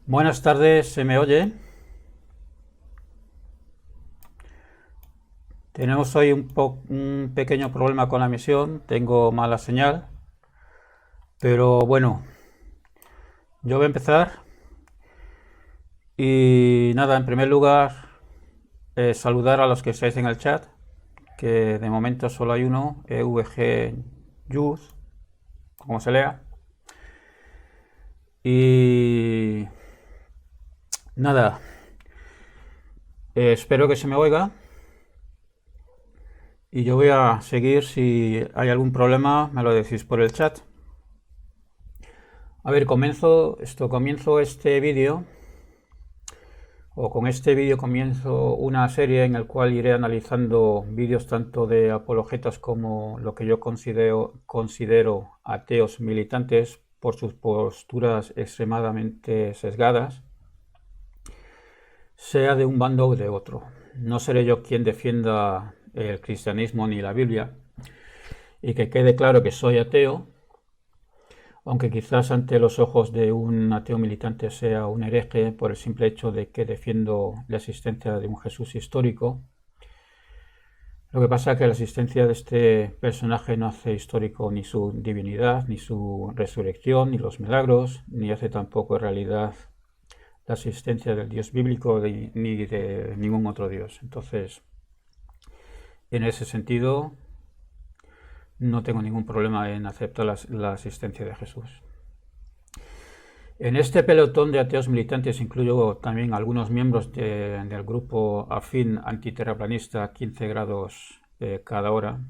Buenas tardes, ¿se me oye? Tenemos hoy un pequeño problema con la emisión, tengo mala señal, pero bueno, yo voy a empezar y nada, en primer lugar, saludar a los que estáis en el chat, que de momento solo hay uno, EVG Youth, como se lea, y nada, espero que se me oiga. Y yo voy a seguir, si hay algún problema me lo decís por el chat. A ver, comienzo este vídeo, o con este vídeo comienzo una serie en la cual iré analizando vídeos tanto de apologetas como lo que yo considero ateos militantes por sus posturas extremadamente sesgadas, sea de un bando o de otro. No seré yo quien defienda el cristianismo ni la Biblia, y que quede claro que soy ateo, aunque quizás ante los ojos de un ateo militante sea un hereje por el simple hecho de que defiendo la existencia de un Jesús histórico. Lo que pasa es que la existencia de este personaje no hace histórico ni su divinidad, ni su resurrección, ni los milagros, ni hace tampoco en realidad la existencia del Dios bíblico ni de ningún otro Dios. Entonces, en ese sentido, no tengo ningún problema en aceptar la existencia de Jesús. En este pelotón de ateos militantes incluyo también algunos miembros del grupo afín antiterraplanista 15 grados cada hora,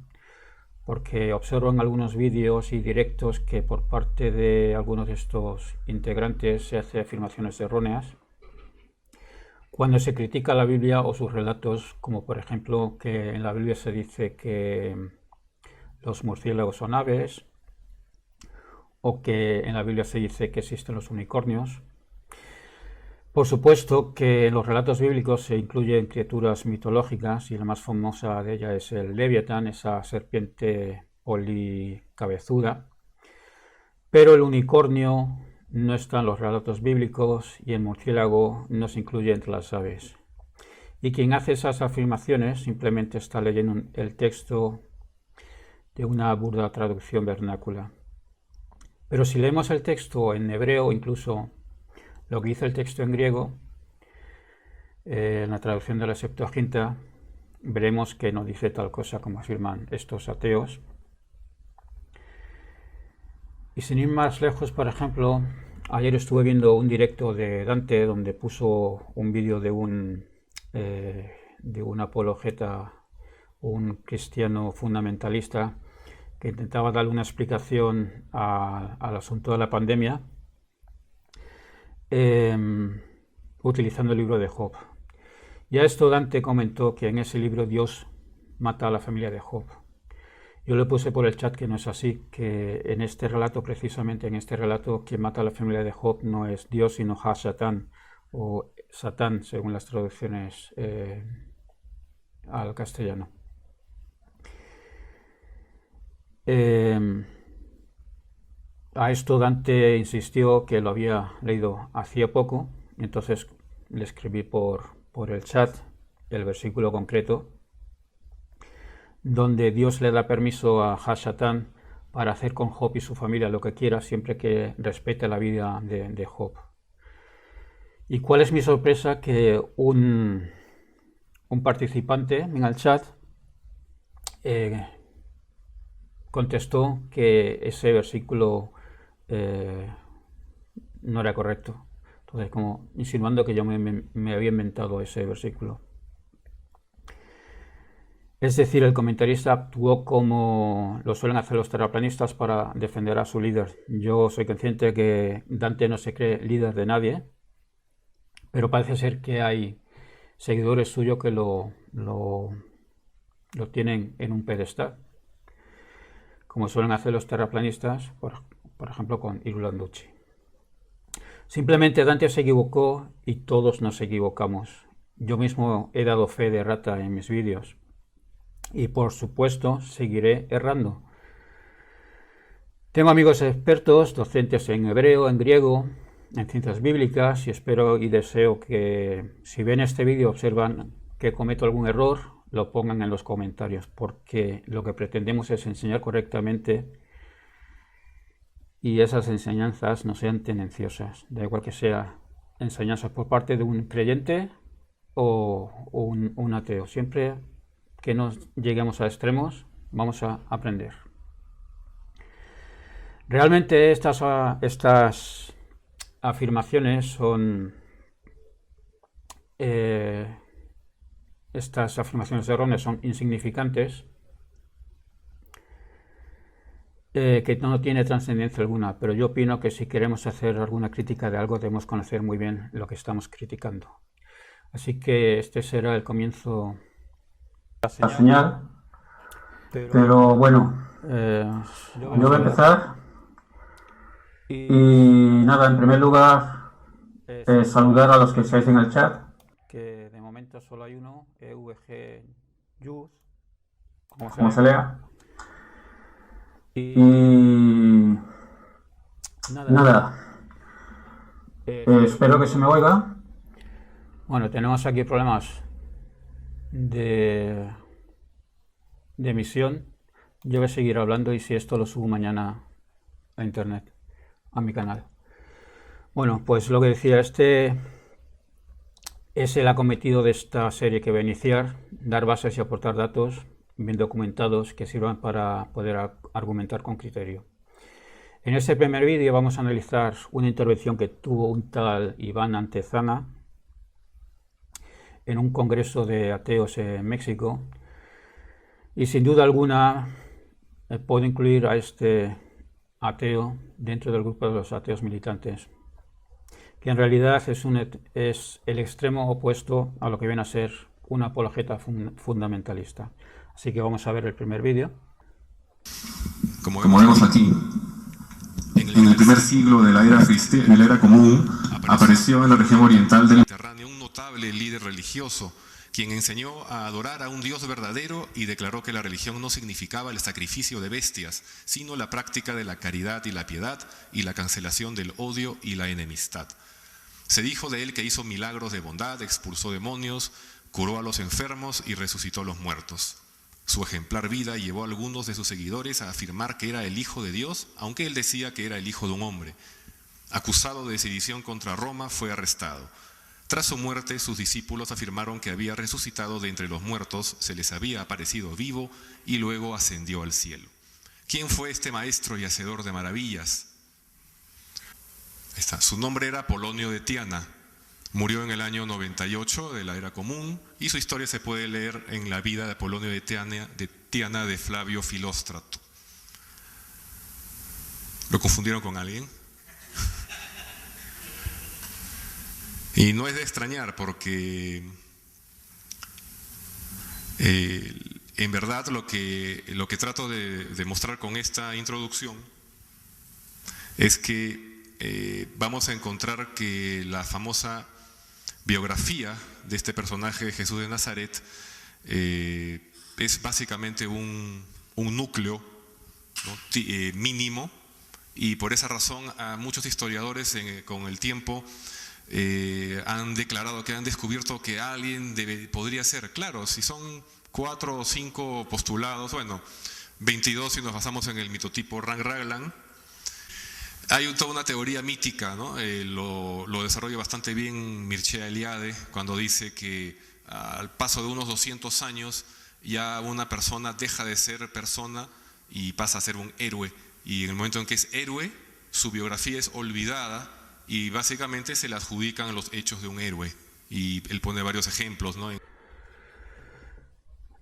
porque observo en algunos vídeos y directos que por parte de algunos de estos integrantes se hace afirmaciones erróneas cuando se critica la Biblia o sus relatos, como por ejemplo que en la Biblia se dice que los murciélagos son aves, o que en la Biblia se dice que existen los unicornios. Por supuesto que en los relatos bíblicos se incluyen criaturas mitológicas y la más famosa de ellas es el Leviatán, esa serpiente policabezuda, pero el unicornio no está en los relatos bíblicos y el murciélago no se incluye entre las aves. Y quien hace esas afirmaciones simplemente está leyendo el texto de una burda traducción vernácula. Pero si leemos el texto en hebreo, incluso lo que dice el texto en griego, en la traducción de la Septuaginta, veremos que no dice tal cosa como afirman estos ateos. Y sin ir más lejos, por ejemplo, ayer estuve viendo un directo de Dante donde puso un vídeo de un apologeta, un cristiano fundamentalista, que intentaba darle una explicación al asunto de la pandemia, utilizando el libro de Job. Y a esto Dante comentó que en ese libro Dios mata a la familia de Job. Yo le puse por el chat que no es así, que en este relato, precisamente en este relato, quien mata a la familia de Job no es Dios, sino Ha-Satán, o Satán, según las traducciones al castellano. A esto Dante insistió que lo había leído hacía poco, entonces le escribí por el chat el versículo concreto donde Dios le da permiso a Ha-Satán para hacer con Job y su familia lo que quiera siempre que respete la vida de Job. ¿Y cuál es mi sorpresa? Que un participante en el chat contestó que ese versículo no era correcto. Entonces, como insinuando que yo me había inventado ese versículo. Es decir, el comentarista actuó como lo suelen hacer los terraplanistas para defender a su líder. Yo soy consciente de que Dante no se cree líder de nadie, pero parece ser que hay seguidores suyos que lo tienen en un pedestal, como suelen hacer los terraplanistas, por ejemplo con Irlanducci. Simplemente Dante se equivocó y todos nos equivocamos. Yo mismo he dado fe de rata en mis vídeos. Y por supuesto seguiré errando. Tengo amigos expertos, docentes en hebreo, en griego, en ciencias bíblicas y espero y deseo que si ven este vídeo observan que cometo algún error, lo pongan en los comentarios, porque lo que pretendemos es enseñar correctamente y esas enseñanzas no sean tendenciosas, da igual que sea enseñanzas por parte de un creyente o un ateo. Siempre que no lleguemos a extremos, vamos a aprender. Realmente estas afirmaciones son erróneas son insignificantes, que no tiene trascendencia alguna, pero yo opino que si queremos hacer alguna crítica de algo debemos conocer muy bien lo que estamos criticando. Así que este será el comienzo La señal, pero bueno, yo voy a empezar y nada, en primer lugar saludar a los que estáis en el chat. Que de momento solo hay uno, EVG Youth, como se lea. Y nada, espero que se me oiga. Bueno, tenemos aquí problemas de emisión. Yo voy a seguir hablando y si esto lo subo mañana a internet, a mi canal. Bueno, pues lo que decía, este es el acometido de esta serie que voy a iniciar, dar bases y aportar datos bien documentados que sirvan para poder argumentar con criterio. En este primer vídeo vamos a analizar una intervención que tuvo un tal Iván Antezana en un congreso de ateos en México y sin duda alguna puedo incluir a este ateo dentro del grupo de los ateos militantes, que en realidad es el extremo opuesto a lo que viene a ser un apologeta fundamentalista. Así que vamos a ver el primer vídeo. Como vemos aquí, en el primer siglo de la era común, apareció en la región oriental del Mediterráneo un notable líder religioso, quien enseñó a adorar a un Dios verdadero y declaró que la religión no significaba el sacrificio de bestias, sino la práctica de la caridad y la piedad y la cancelación del odio y la enemistad. Se dijo de él que hizo milagros de bondad, expulsó demonios, curó a los enfermos y resucitó a los muertos. Su ejemplar vida llevó a algunos de sus seguidores a afirmar que era el Hijo de Dios, aunque él decía que era el hijo de un hombre. Acusado de sedición contra Roma, fue arrestado. Tras su muerte, sus discípulos afirmaron que había resucitado de entre los muertos, se les había aparecido vivo y luego ascendió al cielo. ¿Quién fue este maestro y hacedor de maravillas? Su nombre era Polonio de Tiana. Murió en el año 98 de la era común y su historia se puede leer en la vida de Polonio de Tiana de Flavio Filóstrato. ¿Lo confundieron con alguien? Y no es de extrañar porque en verdad lo que trato de demostrar con esta introducción es que vamos a encontrar que la famosa biografía de este personaje de Jesús de Nazaret es básicamente un núcleo, ¿no? Mínimo, y por esa razón a muchos historiadores con el tiempo han declarado que han descubierto que alguien podría ser. Claro, si son 4 o 5 postulados, bueno, 22 si nos basamos en el mitotipo Raglan. Hay toda una teoría mítica, ¿no? Lo desarrolla bastante bien Mircea Eliade cuando dice que al paso de unos 200 años ya una persona deja de ser persona y pasa a ser un héroe. Y en el momento en que es héroe, su biografía es olvidada y básicamente se le adjudican los hechos de un héroe. Y él pone varios ejemplos, ¿no?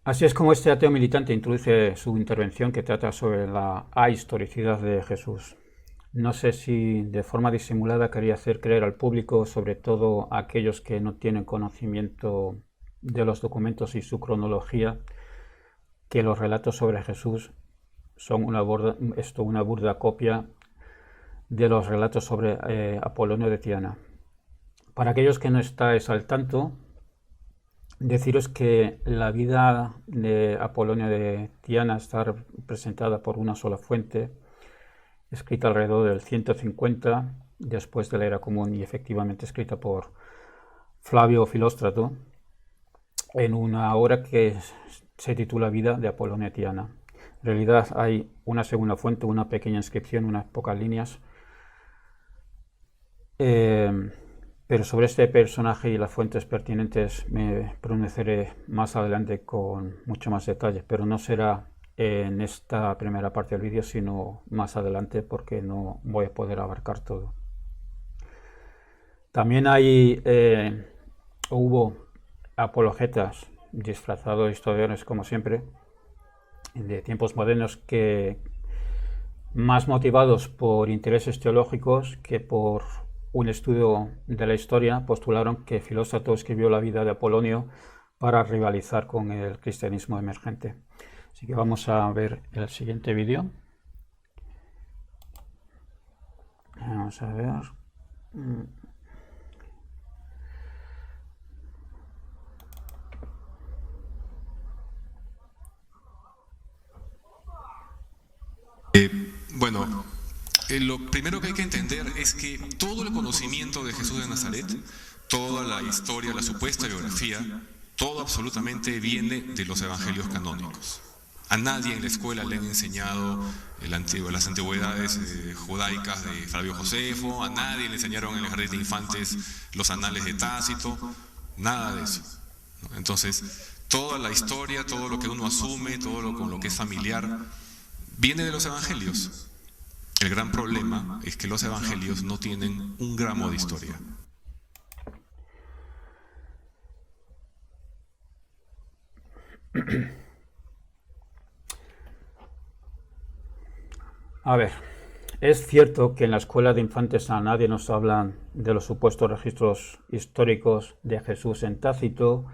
Así es como este ateo militante introduce su intervención que trata sobre la ahistoricidad de Jesús. No sé si de forma disimulada quería hacer creer al público, sobre todo a aquellos que no tienen conocimiento de los documentos y su cronología, que los relatos sobre Jesús son una burda copia de los relatos sobre Apolonio de Tiana. Para aquellos que no estáis al tanto, deciros que la vida de Apolonio de Tiana está representada por una sola fuente, escrita alrededor del 150, después de la Era Común y efectivamente escrita por Flavio Filóstrato en una obra que se titula Vida de Apolonio Tiana. En realidad hay una segunda fuente, una pequeña inscripción, unas pocas líneas, pero sobre este personaje y las fuentes pertinentes me pronunciaré más adelante con mucho más detalle, pero no será en esta primera parte del vídeo, sino más adelante, porque no voy a poder abarcar todo. También hubo apologetas disfrazados de historiadores, como siempre, de tiempos modernos, que más motivados por intereses teológicos que por un estudio de la historia, postularon que Filóstrato escribió la vida de Apolonio para rivalizar con el cristianismo emergente. Así que vamos a ver el siguiente vídeo. Vamos a ver. Bueno, lo primero que hay que entender es que todo el conocimiento de Jesús de Nazaret, toda la historia, la supuesta biografía, todo absolutamente viene de los evangelios canónicos. A nadie en la escuela le han enseñado las antigüedades judaicas de Flavio Josefo, a nadie le enseñaron en el jardín de infantes los anales de Tácito, nada de eso. Entonces, toda la historia, todo lo que uno asume, con lo que es familiar, viene de los evangelios. El gran problema es que los evangelios no tienen un gramo de historia. A ver, es cierto que en la escuela de infantes a nadie nos hablan de los supuestos registros históricos de Jesús en Tácito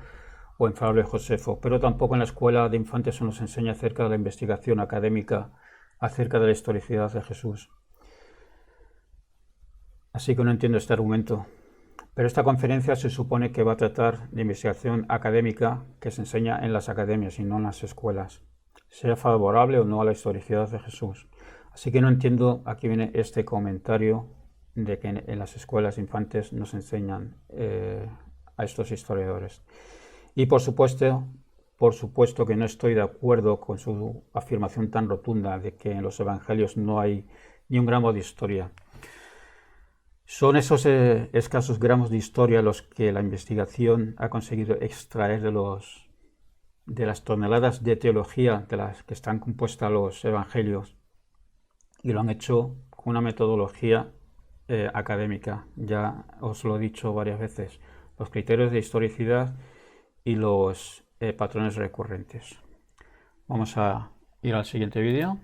o en Flavio Josefo, pero tampoco en la escuela de infantes se nos enseña acerca de la investigación académica acerca de la historicidad de Jesús. Así que no entiendo este argumento. Pero esta conferencia se supone que va a tratar de investigación académica que se enseña en las academias y no en las escuelas, sea favorable o no a la historicidad de Jesús. Así que no entiendo a qué viene este comentario de que en las escuelas infantes nos enseñan a estos historiadores. Y por supuesto que no estoy de acuerdo con su afirmación tan rotunda de que en los evangelios no hay ni un gramo de historia. Son esos escasos gramos de historia los que la investigación ha conseguido extraer de las toneladas de teología de las que están compuestas los evangelios, y lo han hecho con una metodología académica. Ya os lo he dicho varias veces, los criterios de historicidad y los patrones recurrentes. Vamos a ir al siguiente vídeo.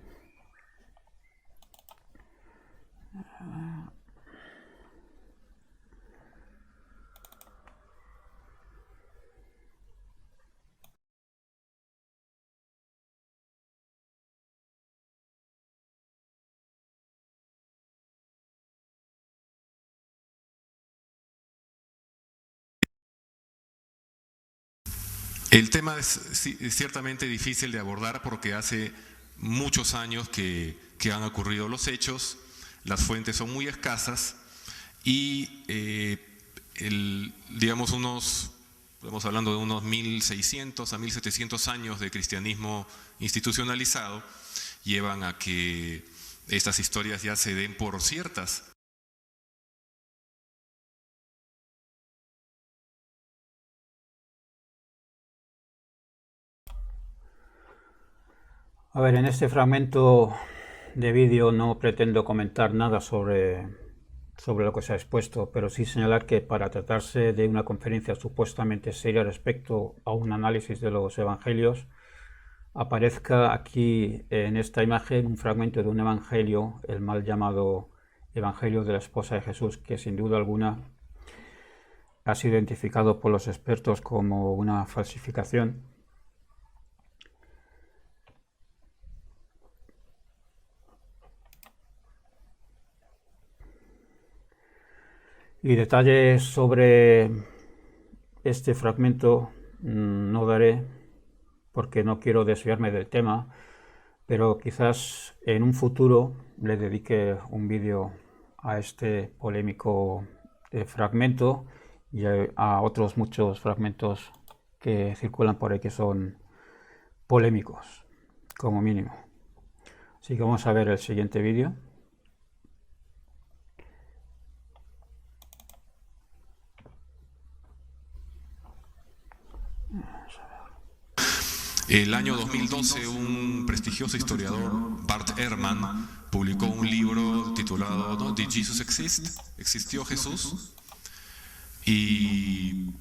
El tema es ciertamente difícil de abordar porque hace muchos años que han ocurrido los hechos, las fuentes son muy escasas y digamos estamos hablando de unos 1600 a 1700 años de cristianismo institucionalizado, llevan a que estas historias ya se den por ciertas. A ver, en este fragmento de vídeo no pretendo comentar nada sobre lo que se ha expuesto, pero sí señalar que para tratarse de una conferencia supuestamente seria respecto a un análisis de los evangelios, aparezca aquí en esta imagen un fragmento de un evangelio, el mal llamado Evangelio de la Esposa de Jesús, que sin duda alguna ha sido identificado por los expertos como una falsificación. Y detalles sobre este fragmento no daré porque no quiero desviarme del tema, pero quizás en un futuro le dedique un vídeo a este polémico fragmento y a otros muchos fragmentos que circulan por ahí que son polémicos, como mínimo. Así que vamos a ver el siguiente vídeo. El año 2012, un prestigioso historiador, Bart Ehrman, publicó un libro titulado, ¿no?, Did Jesus Exist? ¿Existió Jesús? Y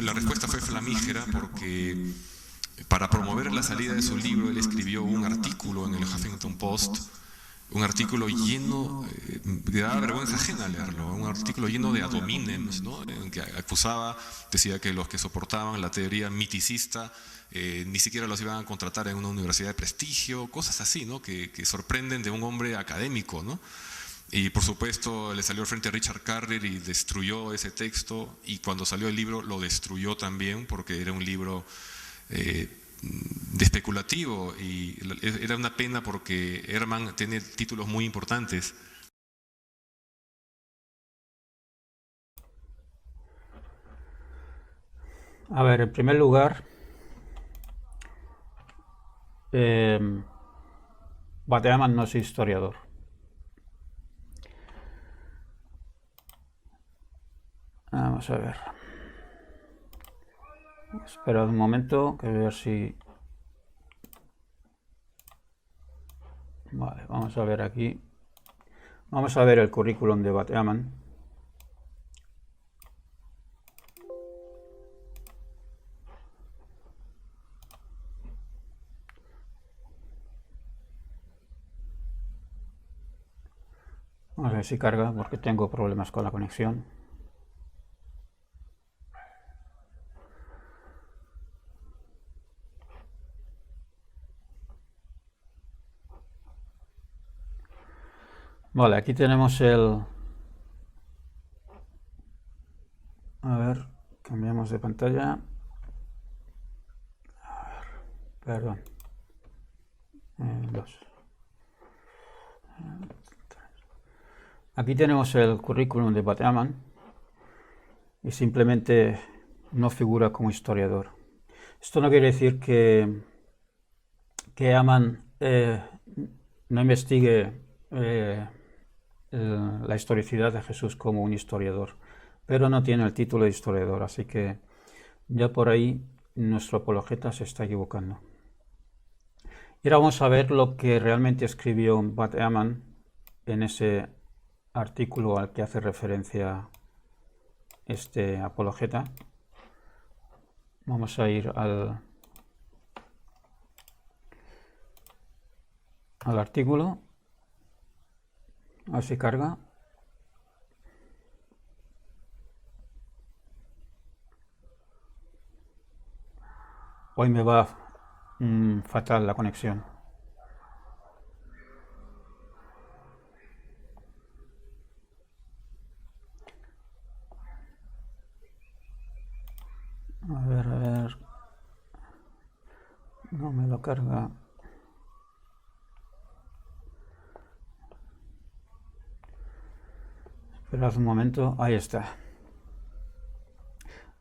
la respuesta fue flamígera porque para promover la salida de su libro él escribió un artículo en el Huffington Post, un artículo lleno, que daba vergüenza ajena leerlo, un artículo lleno de ad hominem, ¿no?, en que acusaba, decía que los que soportaban la teoría miticista ni siquiera los iban a contratar en una universidad de prestigio, cosas así, ¿no?, que sorprenden de un hombre académico, ¿no? Y por supuesto le salió al frente a Richard Carrier y destruyó ese texto, y cuando salió el libro lo destruyó también porque era un libro de especulativo, y era una pena porque Ehrman tiene títulos muy importantes. A ver, en primer lugar, Bart Ehrman no es historiador. Vamos a ver. Espera un momento, que voy a ver si... Vale, vamos a ver aquí. Vamos a ver el currículum de Bart Ehrman. Vamos a ver si carga, porque tengo problemas con la conexión. Vale, aquí tenemos el... A ver, cambiamos de pantalla. A ver, perdón. 2. Aquí tenemos el currículum de Bart Ehrman y simplemente no figura como historiador. Esto no quiere decir que Ehrman no investigue la historicidad de Jesús como un historiador, pero no tiene el título de historiador, así que ya por ahí nuestro apologeta se está equivocando. Y ahora vamos a ver lo que realmente escribió Bart Ehrman en ese artículo al que hace referencia este apologeta. Vamos a ir al artículo, a ver si carga. Hoy me va fatal la conexión. A ver. No me lo carga. Esperad un momento. Ahí está.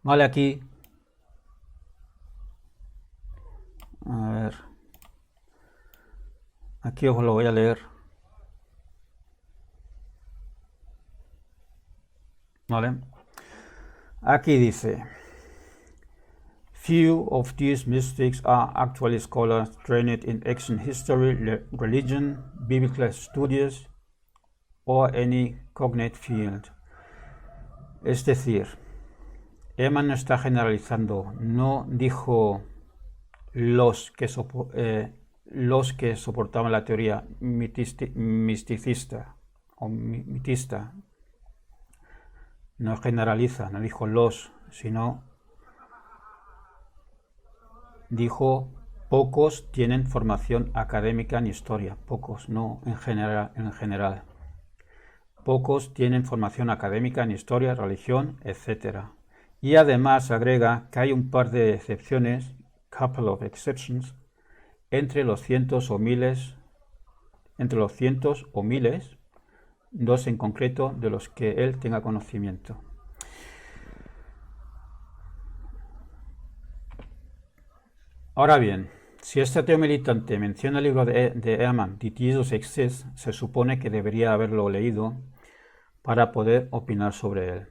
Vale, aquí. A ver. Aquí os lo voy a leer. Vale. Aquí dice: Few of these mystics are actually scholars trained in ancient history, religion, biblical studies, or any cognate field. Es decir, Ehrman no está generalizando, no dijo los que soportaban la teoría misticista o mitista. No generaliza, no dijo los, sino dijo pocos tienen formación académica en historia, pocos, no en general. Pocos tienen formación académica en historia, religión, etc. Y además agrega que hay un par de excepciones, couple of exceptions, entre los cientos o miles 2 en concreto de los que él tenga conocimiento. Ahora bien, si este ateo militante menciona el libro de Ehrman, Did Jesus Exist?, se supone que debería haberlo leído para poder opinar sobre él.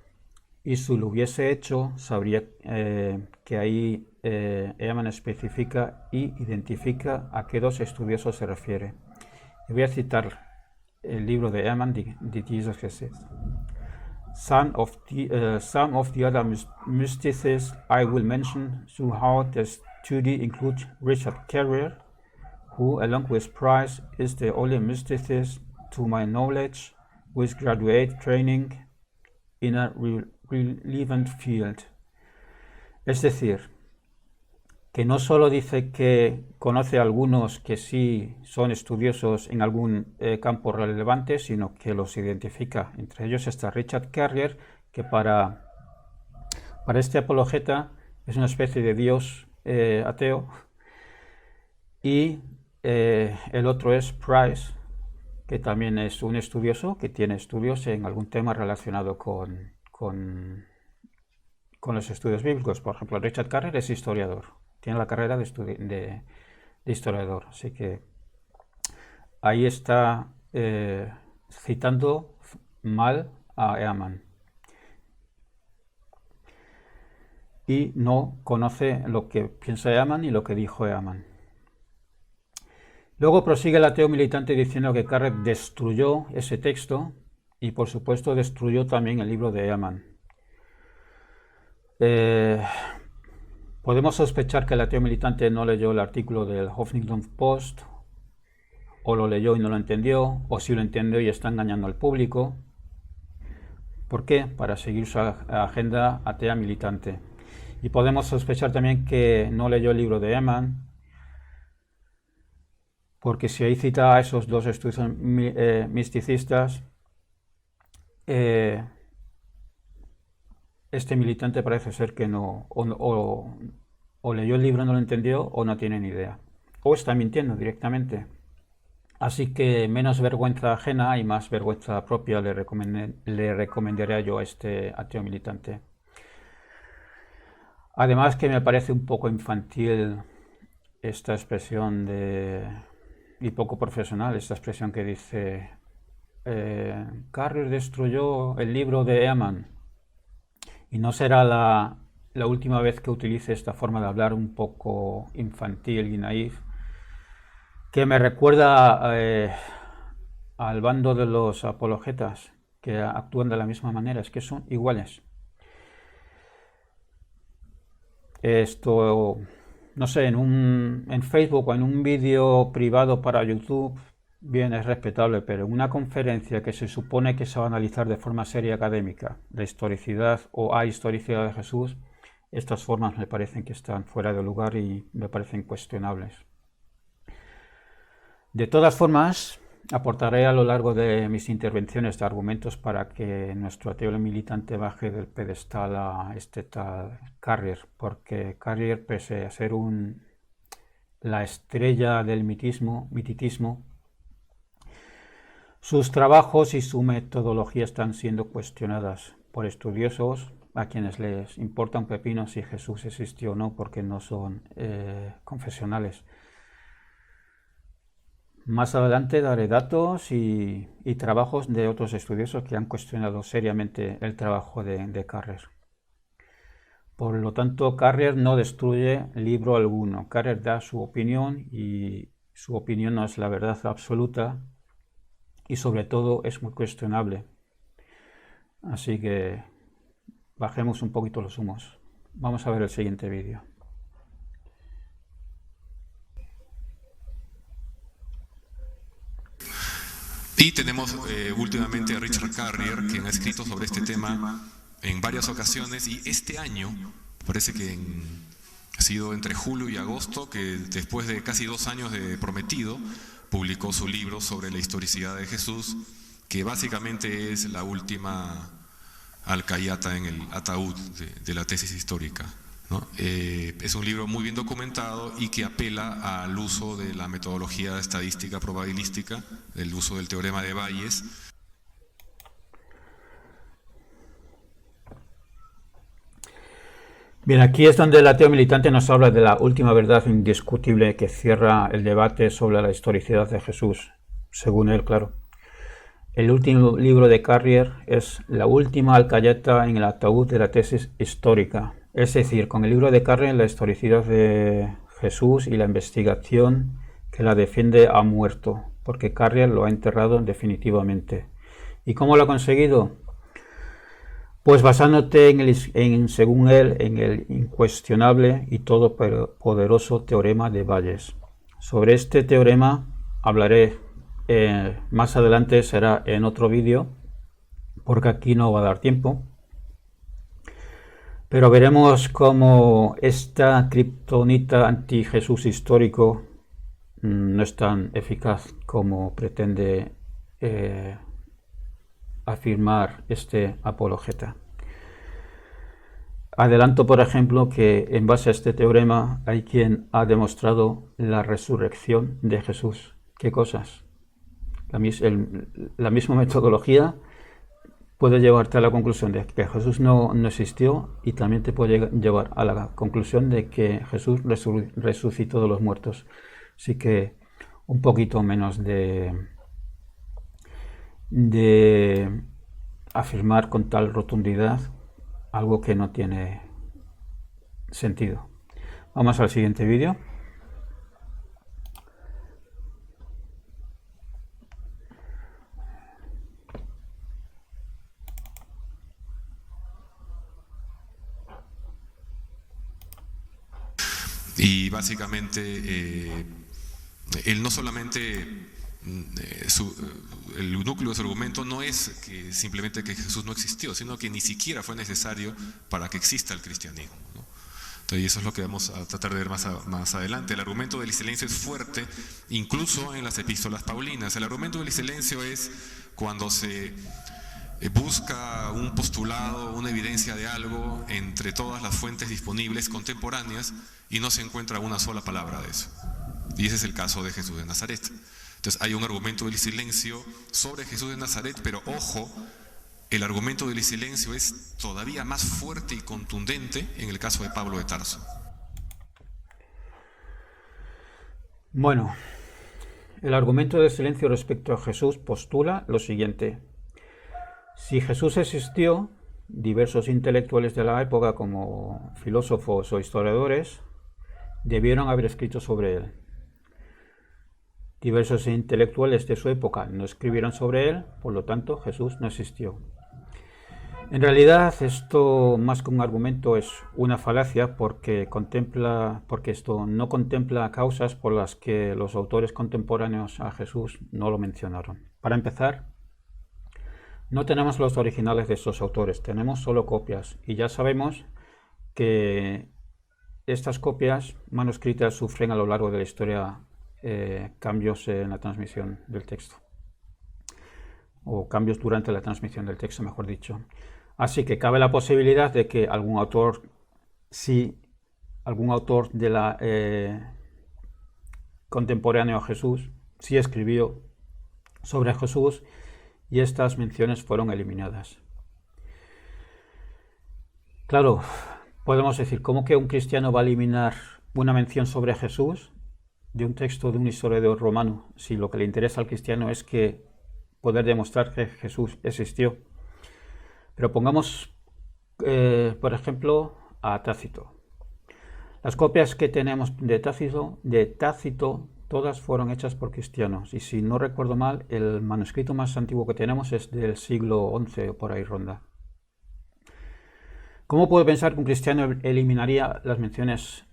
Y si lo hubiese hecho, sabría que ahí Ehrman especifica y identifica a qué 2 estudiosos se refiere. Y voy a citar el libro de Ehrman, Did Jesus Exist? Some of the other mysticists I will mention throughout the study include Richard Carrier, who, along with Price, is the only mysticist, to my knowledge, with graduate training in a relevant field. Es decir, que no solo dice que conoce a algunos que sí son estudiosos en algún campo relevante, sino que los identifica. Entre ellos está Richard Carrier, que para este apologeta es una especie de dios ateo, y el otro es Price, que también es un estudioso que tiene estudios en algún tema relacionado con los estudios bíblicos. Por ejemplo, Richard Carrier es historiador, tiene la carrera de historiador, así que ahí está citando mal a Ehrman y no conoce lo que piensa Ehrman y lo que dijo Ehrman. Luego prosigue el ateo militante diciendo que Carrier destruyó ese texto y por supuesto destruyó también el libro de Ehrman. Podemos sospechar que el ateo militante no leyó el artículo del Huffington Post, o lo leyó y no lo entendió, o si lo entendió y está engañando al público. ¿Por qué? Para seguir su agenda atea militante. Y podemos sospechar también que no leyó el libro de Ehrman, porque si ahí cita a esos 2 estudios misticistas, este militante parece ser que no, o leyó el libro, no lo entendió, o no tiene ni idea, o está mintiendo directamente. Así que menos vergüenza ajena y más vergüenza propia le recomendaría yo a este ateo militante. Además que me parece un poco infantil esta expresión y poco profesional, esta expresión que dice Carrier destruyó el libro de Ehrman. Y no será la última vez que utilice esta forma de hablar un poco infantil y naif, que me recuerda al bando de los apologetas, que actúan de la misma manera, es que son iguales. Esto, no sé, en Facebook o en un vídeo privado para YouTube, bien, es respetable, pero en una conferencia que se supone que se va a analizar de forma seria académica la historicidad o ahistoricidad de Jesús, estas formas me parecen que están fuera de lugar y me parecen cuestionables. De todas formas, aportaré a lo largo de mis intervenciones de argumentos para que nuestro ateo militante baje del pedestal a este tal Carrier, porque Carrier, pese a ser la estrella del mititismo, sus trabajos y su metodología están siendo cuestionadas por estudiosos a quienes les importa un pepino si Jesús existió o no, porque no son confesionales. Más adelante daré datos y trabajos de otros estudiosos que han cuestionado seriamente el trabajo de Carrier. Por lo tanto, Carrier no destruye libro alguno. Carrier da su opinión y su opinión no es la verdad absoluta y sobre todo es muy cuestionable. Así que bajemos un poquito los humos. Vamos a ver el siguiente vídeo. Y tenemos últimamente a Richard Carrier, quien ha escrito sobre este tema en varias ocasiones, y este año, parece que ha sido entre julio y agosto, que después de casi 2 años de prometido, publicó su libro sobre la historicidad de Jesús, que básicamente es la última alcayata en el ataúd de la tesis histórica, ¿no? Es un libro muy bien documentado y que apela al uso de la metodología estadística probabilística, el uso del teorema de Bayes. Bien, aquí es donde el ateo militante nos habla de la última verdad indiscutible que cierra el debate sobre la historicidad de Jesús, según él, claro. El último libro de Carrier es la última alcayata en el ataúd de la tesis histórica. Es decir, con el libro de Carrier la historicidad de Jesús y la investigación que la defiende ha muerto, porque Carrier lo ha enterrado definitivamente. ¿Y cómo lo ha conseguido? Pues basándote según él, en el incuestionable y todopoderoso teorema de Bayes. Sobre este teorema hablaré más adelante, será en otro vídeo, porque aquí no va a dar tiempo. Pero veremos cómo esta kriptonita anti-Jesús histórico no es tan eficaz como pretende afirmar este apologeta. Adelanto, por ejemplo, que en base a este teorema hay quien ha demostrado la resurrección de Jesús. ¿Qué cosas? La misma metodología puede llevarte a la conclusión de que Jesús no existió, y también te puede llevar a la conclusión de que Jesús resucitó de los muertos. Así que un poquito menos de afirmar con tal rotundidad algo que no tiene sentido. Vamos al siguiente vídeo. Y básicamente él no solamente el núcleo de su argumento no es que simplemente que Jesús no existió, sino que ni siquiera fue necesario para que exista el cristianismo, ¿no? Entonces, eso es lo que vamos a tratar de ver más adelante. El argumento del silencio es fuerte, incluso en las epístolas paulinas. El argumento del silencio es cuando se busca un postulado, una evidencia de algo entre todas las fuentes disponibles contemporáneas y no se encuentra una sola palabra de eso. Y ese es el caso de Jesús de Nazaret. Entonces hay un argumento del silencio sobre Jesús de Nazaret, pero ojo, el argumento del silencio es todavía más fuerte y contundente en el caso de Pablo de Tarso. Bueno, el argumento del silencio respecto a Jesús postula lo siguiente. Si Jesús existió, diversos intelectuales de la época, como filósofos o historiadores, debieron haber escrito sobre él. Diversos intelectuales de su época no escribieron sobre él, por lo tanto Jesús no existió. En realidad esto, más que un argumento, es una falacia, porque esto no contempla causas por las que los autores contemporáneos a Jesús no lo mencionaron. Para empezar, no tenemos los originales de estos autores, tenemos solo copias, y ya sabemos que estas copias manuscritas sufren a lo largo de la historia cambios en la transmisión del texto, o cambios durante la transmisión del texto, mejor dicho. Así que cabe la posibilidad de que algún autor de la contemporáneo a Jesús sí escribió sobre Jesús, y estas menciones fueron eliminadas. Claro, podemos decir, ¿cómo que un cristiano va a eliminar una mención sobre Jesús de un texto de un historiador romano, si lo que le interesa al cristiano es poder demostrar que Jesús existió? Pero pongamos, por ejemplo, a Tácito. Las copias que tenemos de Tácito, todas fueron hechas por cristianos, y si no recuerdo mal, el manuscrito más antiguo que tenemos es del siglo XI o por ahí ronda. ¿Cómo puedo pensar que un cristiano eliminaría las menciones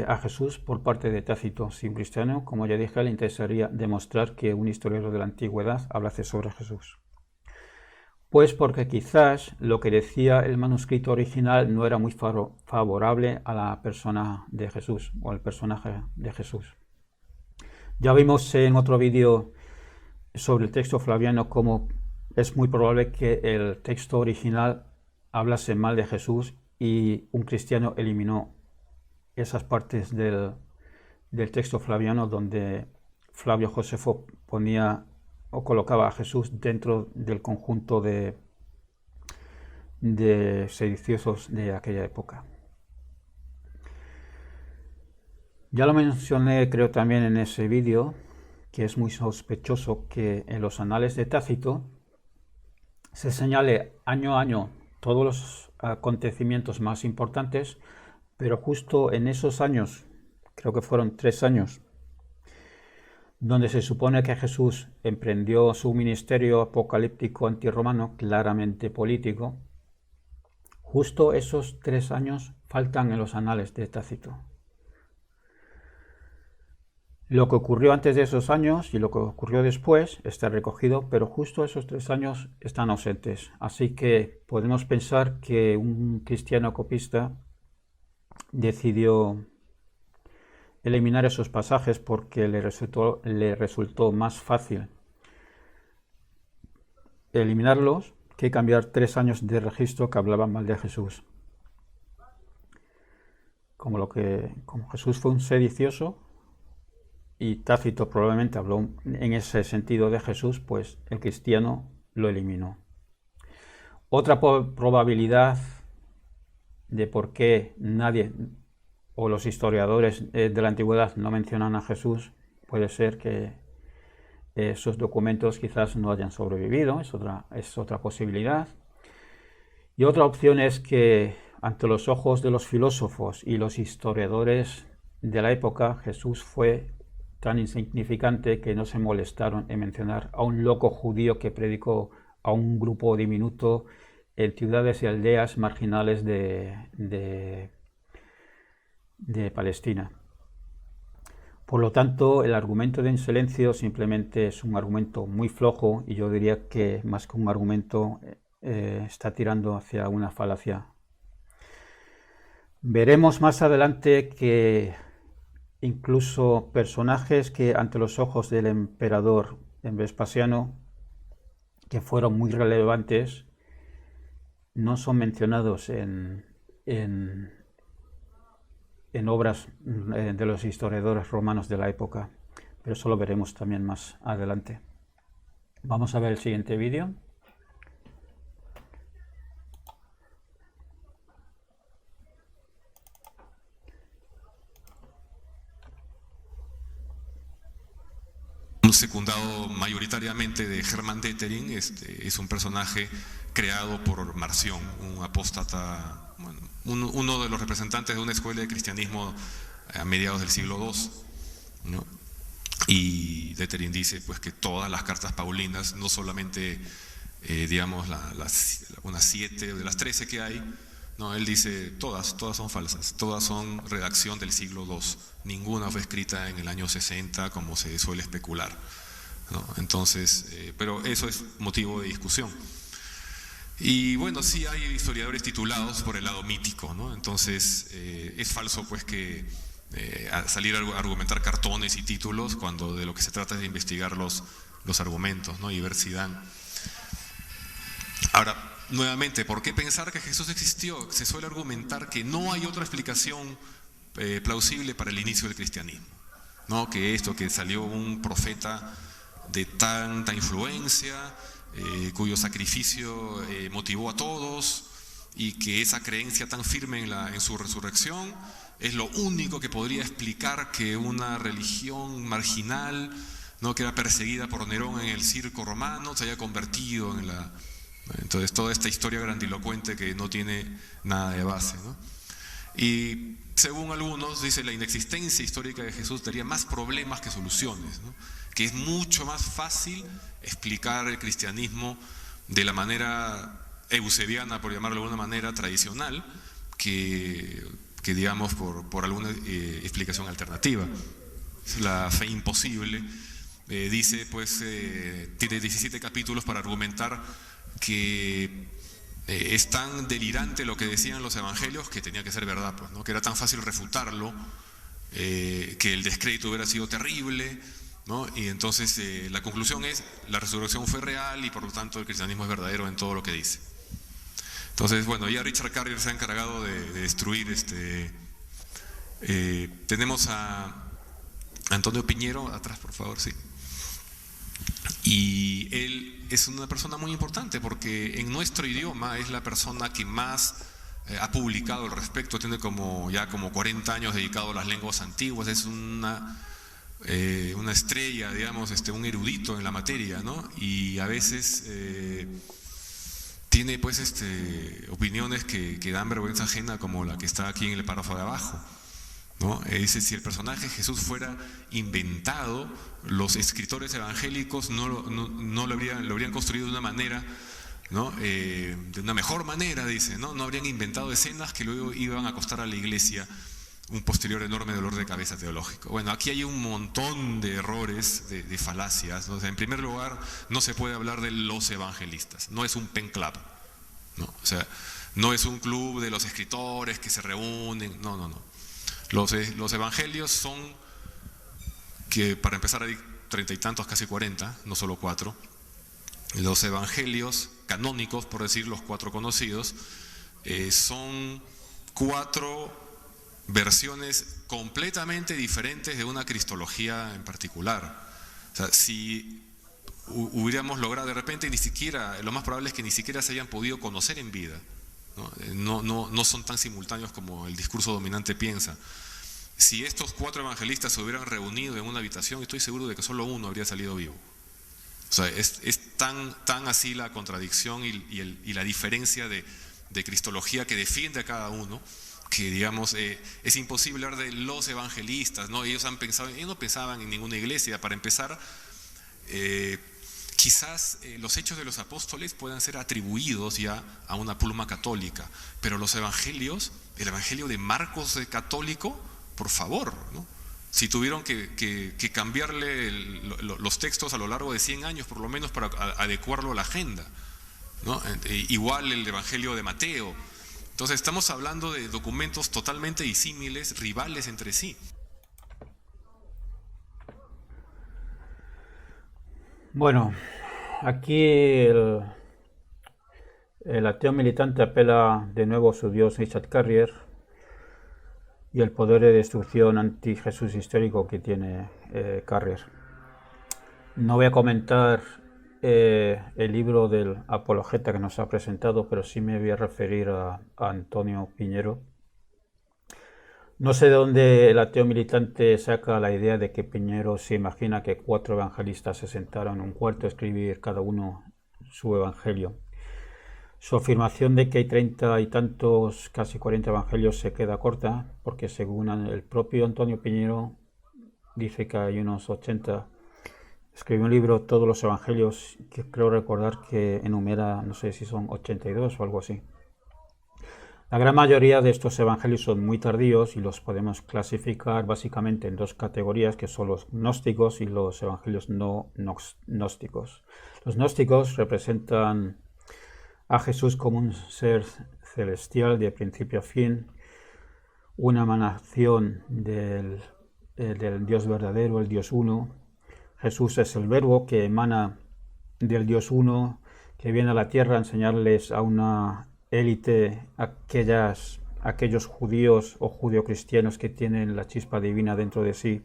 a Jesús por parte de Tácito? Si un cristiano, como ya dije, le interesaría demostrar que un historiador de la antigüedad hablase sobre Jesús. Pues porque quizás lo que decía el manuscrito original no era muy favorable a la persona de Jesús, o al personaje de Jesús. Ya vimos en otro vídeo sobre el texto flaviano cómo es muy probable que el texto original hablase mal de Jesús y un cristiano eliminó esas partes del texto flaviano donde Flavio Josefo ponía o colocaba a Jesús dentro del conjunto de sediciosos de aquella época. Ya lo mencioné, creo, también en ese vídeo, que es muy sospechoso que en los anales de Tácito se señale año a año todos los acontecimientos más importantes, pero justo en esos años, creo que fueron 3 años, donde se supone que Jesús emprendió su ministerio apocalíptico antirromano, claramente político, justo esos 3 años faltan en los anales de Tácito. Lo que ocurrió antes de esos años y lo que ocurrió después está recogido, pero justo esos 3 años están ausentes. Así que podemos pensar que un cristiano copista decidió eliminar esos pasajes porque le resultó más fácil eliminarlos que cambiar 3 años de registro que hablaban mal de Jesús. Como Jesús fue un sedicioso y Tácito probablemente habló en ese sentido de Jesús, pues el cristiano lo eliminó. Otra probabilidad de por qué nadie o los historiadores de la antigüedad no mencionan a Jesús puede ser que esos documentos quizás no hayan sobrevivido, es otra posibilidad. Y otra opción es que ante los ojos de los filósofos y los historiadores de la época, Jesús fue tan insignificante que no se molestaron en mencionar a un loco judío que predicó a un grupo diminuto en ciudades y aldeas marginales de Palestina. Por lo tanto, el argumento de en silencio simplemente es un argumento muy flojo y yo diría que más que un argumento está tirando hacia una falacia. Veremos más adelante que incluso personajes que ante los ojos del emperador Vespasiano, que fueron muy relevantes, no son mencionados en obras de los historiadores romanos de la época, pero eso lo veremos también más adelante. Vamos a ver el siguiente vídeo. Secundado mayoritariamente de Hermann Detering, es un personaje creado por Marción, un apóstata, bueno, uno de los representantes de una escuela de cristianismo a mediados del siglo II, ¿no? Y Detering dice pues que todas las cartas paulinas, no solamente digamos unas 7 de las 13 que hay, no, él dice todas son falsas, todas son redacción del siglo II, ninguna fue escrita en el año 60 como se suele especular, ¿no? Entonces, pero eso es motivo de discusión. Y bueno, sí hay historiadores titulados por el lado mítico, ¿no? Entonces es falso pues que salir a argumentar cartones y títulos cuando de lo que se trata es de investigar los argumentos, ¿no? Y ver si dan. Ahora, nuevamente, ¿por qué pensar que Jesús existió? Se suele argumentar que no hay otra explicación plausible para el inicio del cristianismo, ¿no? Que salió un profeta de tanta influencia, cuyo sacrificio motivó a todos, y que esa creencia tan firme en su resurrección es lo único que podría explicar que una religión marginal, ¿no? Que era perseguida por Nerón en el circo romano, se haya convertido en la... Entonces toda esta historia grandilocuente que no tiene nada de base, ¿no? Y según algunos, dice, la inexistencia histórica de Jesús daría más problemas que soluciones, ¿no? Que es mucho más fácil explicar el cristianismo de la manera eusebiana, por llamarlo de alguna manera, tradicional, que digamos por alguna explicación alternativa. La fe imposible dice, pues, tiene 17 capítulos para argumentar que es tan delirante lo que decían los evangelios que tenía que ser verdad, pues, ¿no? Que era tan fácil refutarlo, que el descrédito hubiera sido terrible, ¿no? Y entonces la conclusión es, la resurrección fue real y por lo tanto el cristianismo es verdadero en todo lo que dice. Entonces, bueno, ya Richard Carrier se ha encargado de destruir tenemos a Antonio Piñero, atrás por favor, sí. Y él es una persona muy importante porque en nuestro idioma es la persona que más ha publicado al respecto, tiene ya como 40 años dedicado a las lenguas antiguas, es una estrella, digamos, un erudito en la materia, ¿no? Y a veces tiene pues opiniones que dan vergüenza ajena, como la que está aquí en el párrafo de abajo, ¿no? Dice: si el personaje Jesús fuera inventado, los escritores evangélicos no lo habrían construido de una manera, ¿no? De una mejor manera, dice, ¿no? No habrían inventado escenas que luego iban a costar a la iglesia un posterior enorme dolor de cabeza teológico. Bueno, aquí hay un montón de errores, de falacias, ¿no? O sea, en primer lugar, no se puede hablar de los evangelistas, no es un pen club, ¿no? O sea, no es un club de los escritores que se reúnen, no. Los evangelios son, que para empezar hay 30 y tantos, casi 40, no solo 4. Los evangelios canónicos, por decir los 4 conocidos, son 4 versiones completamente diferentes de una cristología en particular. O sea, si hubiéramos logrado de repente, ni siquiera, lo más probable es que ni siquiera se hayan podido conocer en vida, ¿no? No son tan simultáneos como el discurso dominante piensa. Si estos 4 evangelistas se hubieran reunido en una habitación, estoy seguro de que solo uno habría salido vivo. O sea, es tan así la contradicción y la diferencia de cristología que defiende a cada uno, que digamos es imposible hablar de los evangelistas, ¿no? Ellos no pensaban en ninguna iglesia. Para empezar, quizás los hechos de los apóstoles puedan ser atribuidos ya a una pluma católica, pero los evangelios, el evangelio de Marcos católico, por favor, ¿no? Si tuvieron que cambiarle los textos a lo largo de 100 años por lo menos para adecuarlo a la agenda, ¿no? Igual el evangelio de Mateo. Entonces estamos hablando de documentos totalmente disímiles, rivales entre sí. Bueno, aquí el ateo militante apela de nuevo a su dios Richard Carrier y el poder de destrucción anti-Jesús histórico que tiene Carrier. No voy a comentar el libro del apologeta que nos ha presentado, pero sí me voy a referir a Antonio Piñero. No sé de dónde el ateo militante saca la idea de que Piñero se imagina que 4 evangelistas se sentaron en un cuarto a escribir cada uno su evangelio. Su afirmación de que hay 30 y tantos, casi 40 evangelios se queda corta, porque según el propio Antonio Piñero dice que hay unos 80. Escribió un libro, Todos los Evangelios, que creo recordar que enumera, no sé si son 82 o algo así. La gran mayoría de estos evangelios son muy tardíos y los podemos clasificar básicamente en 2 categorías, que son los gnósticos y los evangelios no gnósticos. Los gnósticos representan a Jesús como un ser celestial de principio a fin, una emanación del Dios verdadero, el Dios uno. Jesús es el verbo que emana del Dios uno, que viene a la tierra a enseñarles a una élite, aquellos judíos o judeocristianos que tienen la chispa divina dentro de sí.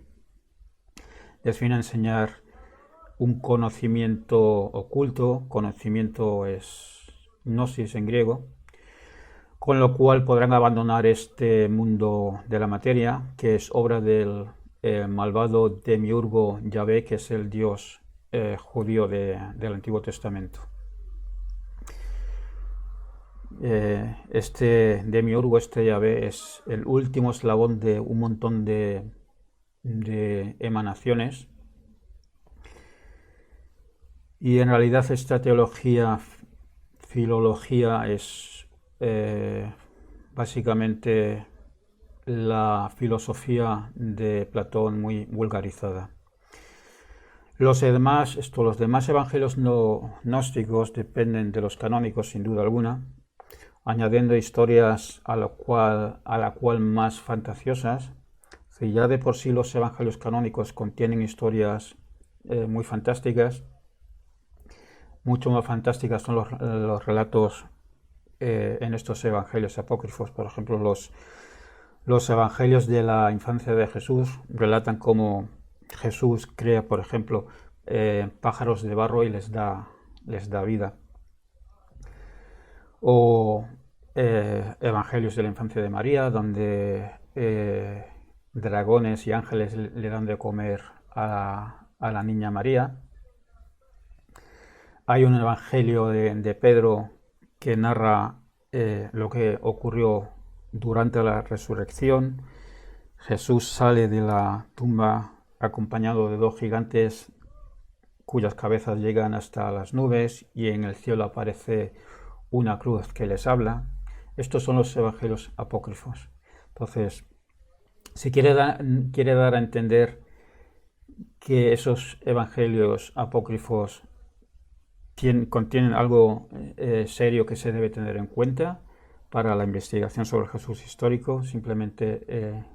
Les viene a enseñar un conocimiento oculto, conocimiento es gnosis en griego, con lo cual podrán abandonar este mundo de la materia, que es obra del malvado demiurgo Yahvé, que es el dios judío del Antiguo Testamento. Este demiurgo, este Yahvé, es el último eslabón de un montón de emanaciones, y en realidad esta filología es básicamente la filosofía de Platón muy vulgarizada. Los demás evangelios no gnósticos dependen de los canónicos sin duda alguna, añadiendo historias a la cual más fantasiosas. Si ya de por sí los evangelios canónicos contienen historias muy fantásticas, mucho más fantásticas son los relatos en estos evangelios apócrifos. Por ejemplo, los evangelios de la infancia de Jesús relatan cómo Jesús crea, por ejemplo, pájaros de barro y les da vida. O evangelios de la infancia de María, donde dragones y ángeles le dan de comer a la niña María. Hay un evangelio de Pedro que narra lo que ocurrió durante la resurrección. Jesús sale de la tumba acompañado de 2 gigantes cuyas cabezas llegan hasta las nubes y en el cielo aparece una cruz que les habla. Estos son los evangelios apócrifos. Entonces, si quiere dar a entender que esos evangelios apócrifos contienen algo serio que se debe tener en cuenta para la investigación sobre el Jesús histórico, simplemente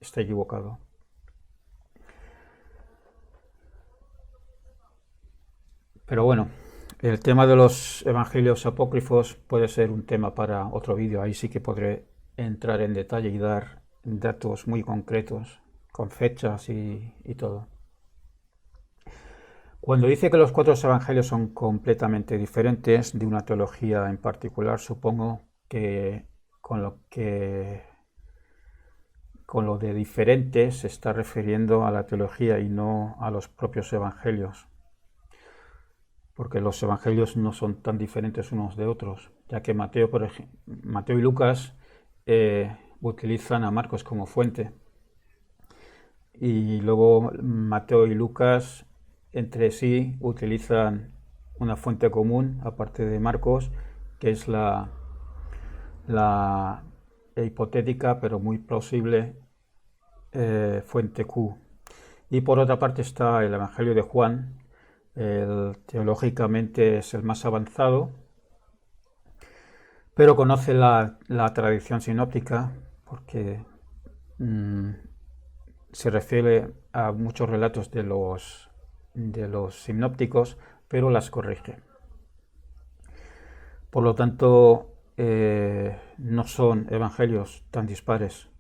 está equivocado. Pero bueno, el tema de los evangelios apócrifos puede ser un tema para otro vídeo. Ahí sí que podré entrar en detalle y dar datos muy concretos, con fechas y todo. Cuando dice que los 4 evangelios son completamente diferentes de una teología en particular, supongo que con lo de diferente se está refiriendo a la teología y no a los propios evangelios, porque los evangelios no son tan diferentes unos de otros, ya que Mateo y Lucas utilizan a Marcos como fuente, y luego Mateo y Lucas entre sí utilizan una fuente común, aparte de Marcos, que es la hipotética pero muy plausible fuente Q. Y por otra parte está el Evangelio de Juan. Teológicamente es el más avanzado, pero conoce la tradición sinóptica porque se refiere a muchos relatos de los sinópticos, pero las corrige. Por lo tanto, no son evangelios tan dispares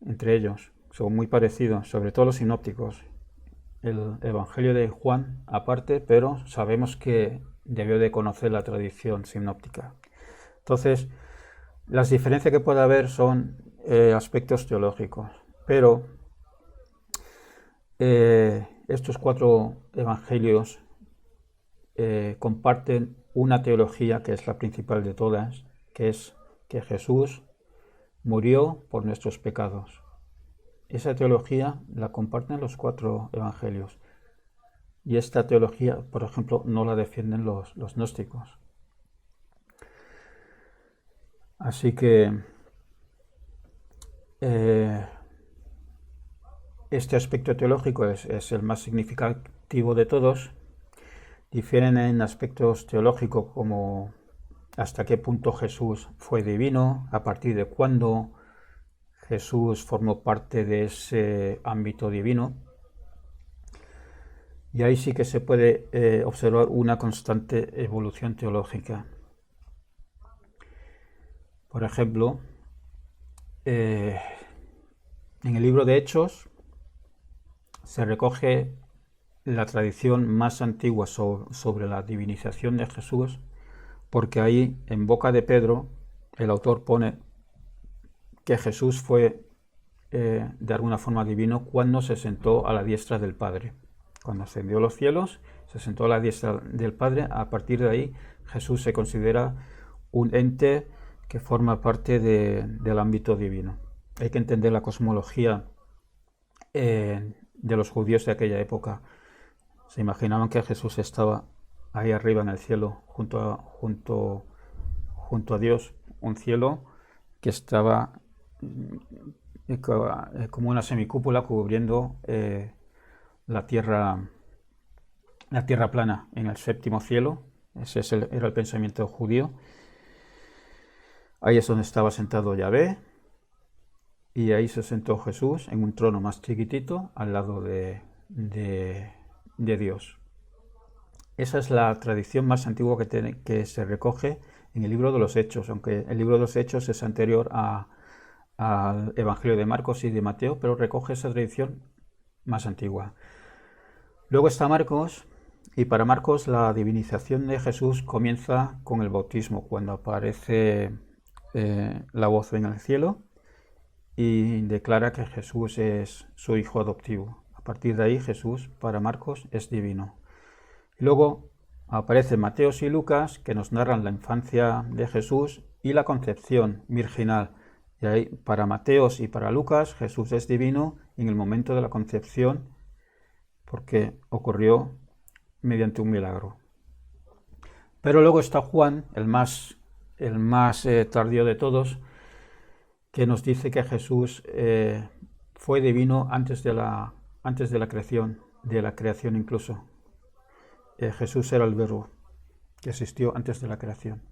entre ellos, son muy parecidos, sobre todo los sinópticos. El evangelio de Juan aparte, pero sabemos que debió de conocer la tradición sinóptica. Entonces, las diferencias que puede haber son aspectos teológicos, pero estos 4 evangelios comparten una teología que es la principal de todas, que es que Jesús murió por nuestros pecados. Esa teología la comparten los 4 evangelios. Y esta teología, por ejemplo, no la defienden los gnósticos. Así que este aspecto teológico es el más significativo de todos. Difieren en aspectos teológicos como hasta qué punto Jesús fue divino, a partir de cuándo Jesús formó parte de ese ámbito divino. Y ahí sí que se puede observar una constante evolución teológica. Por ejemplo, en el libro de Hechos se recoge la tradición más antigua sobre la divinización de Jesús, porque ahí, en boca de Pedro, el autor pone que Jesús fue de alguna forma divino cuando se sentó a la diestra del Padre. Cuando ascendió a los cielos, se sentó a la diestra del Padre. A partir de ahí, Jesús se considera un ente que forma parte del ámbito divino. Hay que entender la cosmología de los judíos de aquella época. Se imaginaban que Jesús estaba ahí arriba en el cielo, junto a Dios, un cielo que estaba como una semicúpula cubriendo la tierra plana en el 7º cielo. Ese era el pensamiento judío. Ahí es donde estaba sentado Yahvé, y ahí se sentó Jesús en un trono más chiquitito al lado de Dios. Esa es la tradición más antigua que se recoge en el libro de los Hechos, aunque el libro de los Hechos es anterior al Evangelio de Marcos y de Mateo, pero recoge esa tradición más antigua. Luego está Marcos, y para Marcos la divinización de Jesús comienza con el bautismo, cuando aparece la voz en el cielo y declara que Jesús es su hijo adoptivo. A partir de ahí Jesús para Marcos es divino. Luego aparecen Mateo y Lucas que nos narran la infancia de Jesús y la concepción virginal. Y ahí para Mateo y para Lucas Jesús es divino en el momento de la concepción porque ocurrió mediante un milagro. Pero luego está Juan, el más tardío de todos, que nos dice que Jesús fue divino antes de la creación incluso. Jesús era el verbo que existió antes de la creación.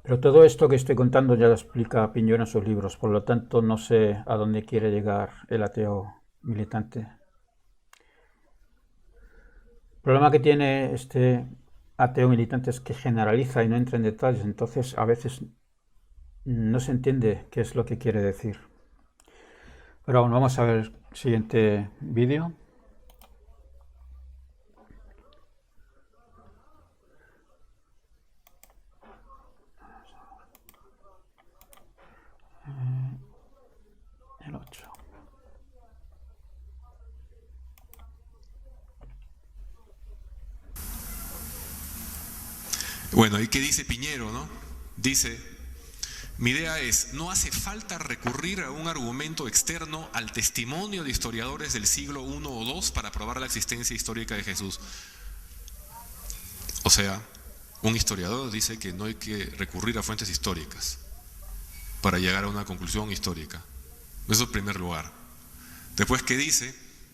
Pero todo esto que estoy contando ya lo explica Piñero en sus libros, por lo tanto no sé a dónde quiere llegar el ateo militante. El problema que tiene este ateo militante es que generaliza y no entra en detalles, entonces a veces no se entiende qué es lo que quiere decir. Pero bueno, vamos a ver el siguiente vídeo. El 8. Bueno, ¿y qué dice Piñero, no? Dice: mi idea es, no hace falta recurrir a un argumento externo al testimonio de historiadores del siglo I o II para probar la existencia histórica de Jesús. O sea, un historiador dice que no hay que recurrir a fuentes históricas para llegar a una conclusión histórica. Eso en primer lugar. Después, ¿qué dice?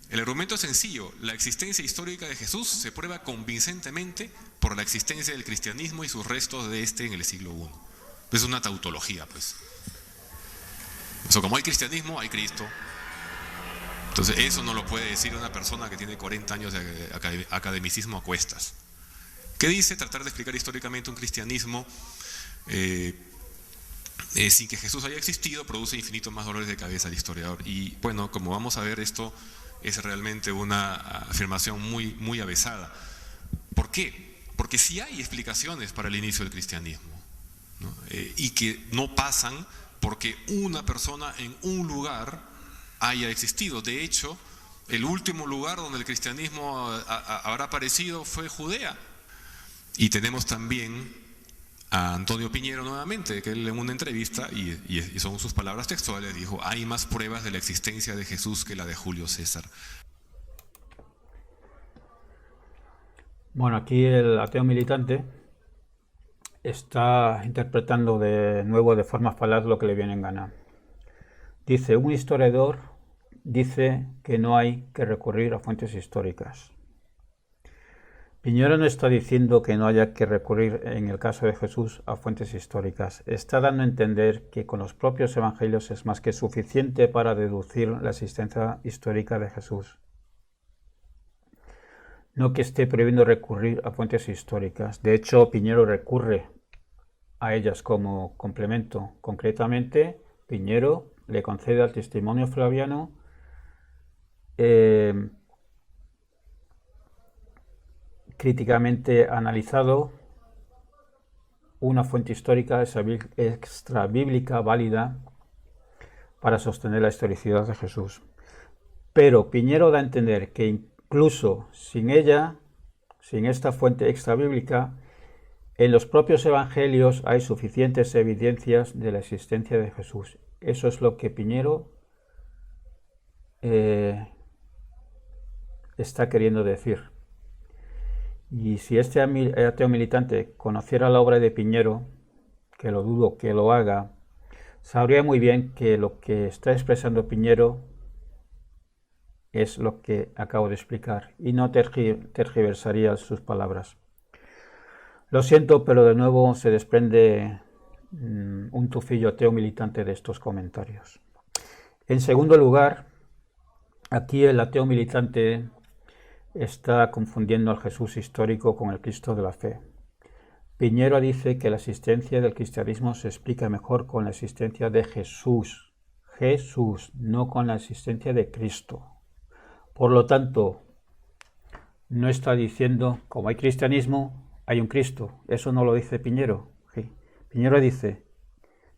El argumento es sencillo. La existencia histórica de Jesús se prueba convincentemente por la existencia del cristianismo y sus restos de este en el siglo I. Es una tautología, pues. Eso, como hay cristianismo, hay Cristo. Entonces, eso no lo puede decir una persona que tiene 40 años de academicismo a cuestas. ¿Qué dice? Tratar de explicar históricamente un cristianismo sin que Jesús haya existido produce infinitos más dolores de cabeza al historiador. Y bueno, como vamos a ver, esto es realmente una afirmación muy, muy avesada. ¿Por qué? Porque sí hay explicaciones para el inicio del cristianismo, ¿no? Y que no pasan porque una persona en un lugar haya existido. De hecho, el último lugar donde el cristianismo habrá aparecido fue Judea. Y tenemos también a Antonio Piñero nuevamente, que él en una entrevista, y son sus palabras textuales, dijo: hay más pruebas de la existencia de Jesús que la de Julio César. Bueno, aquí el ateo militante está interpretando de nuevo de forma falaz lo que le viene en gana. Dice: un historiador dice que no hay que recurrir a fuentes históricas. Piñero no está diciendo que no haya que recurrir en el caso de Jesús a fuentes históricas. Está dando a entender que con los propios evangelios es más que suficiente para deducir la existencia histórica de Jesús. No que esté prohibiendo recurrir a fuentes históricas. De hecho, Piñero recurre a ellas como complemento. Concretamente, Piñero le concede al testimonio flaviano críticamente analizado una fuente histórica extrabíblica válida para sostener la historicidad de Jesús. Pero Piñero da a entender que incluso sin ella, sin esta fuente extrabíblica, en los propios evangelios hay suficientes evidencias de la existencia de Jesús. Eso es lo que Piñero está queriendo decir. Y si este ateo militante conociera la obra de Piñero, que lo dudo que lo haga, sabría muy bien que lo que está expresando Piñero es lo que acabo de explicar y no tergiversaría sus palabras. Lo siento, pero de nuevo se desprende un tufillo ateo militante de estos comentarios. En segundo lugar, aquí el ateo militante está confundiendo al Jesús histórico con el Cristo de la fe. Piñero dice que la existencia del cristianismo se explica mejor con la existencia de Jesús, no con la existencia de Cristo. Por lo tanto, no está diciendo, como hay cristianismo, hay un Cristo. Eso no lo dice Piñero. Sí. Piñero dice,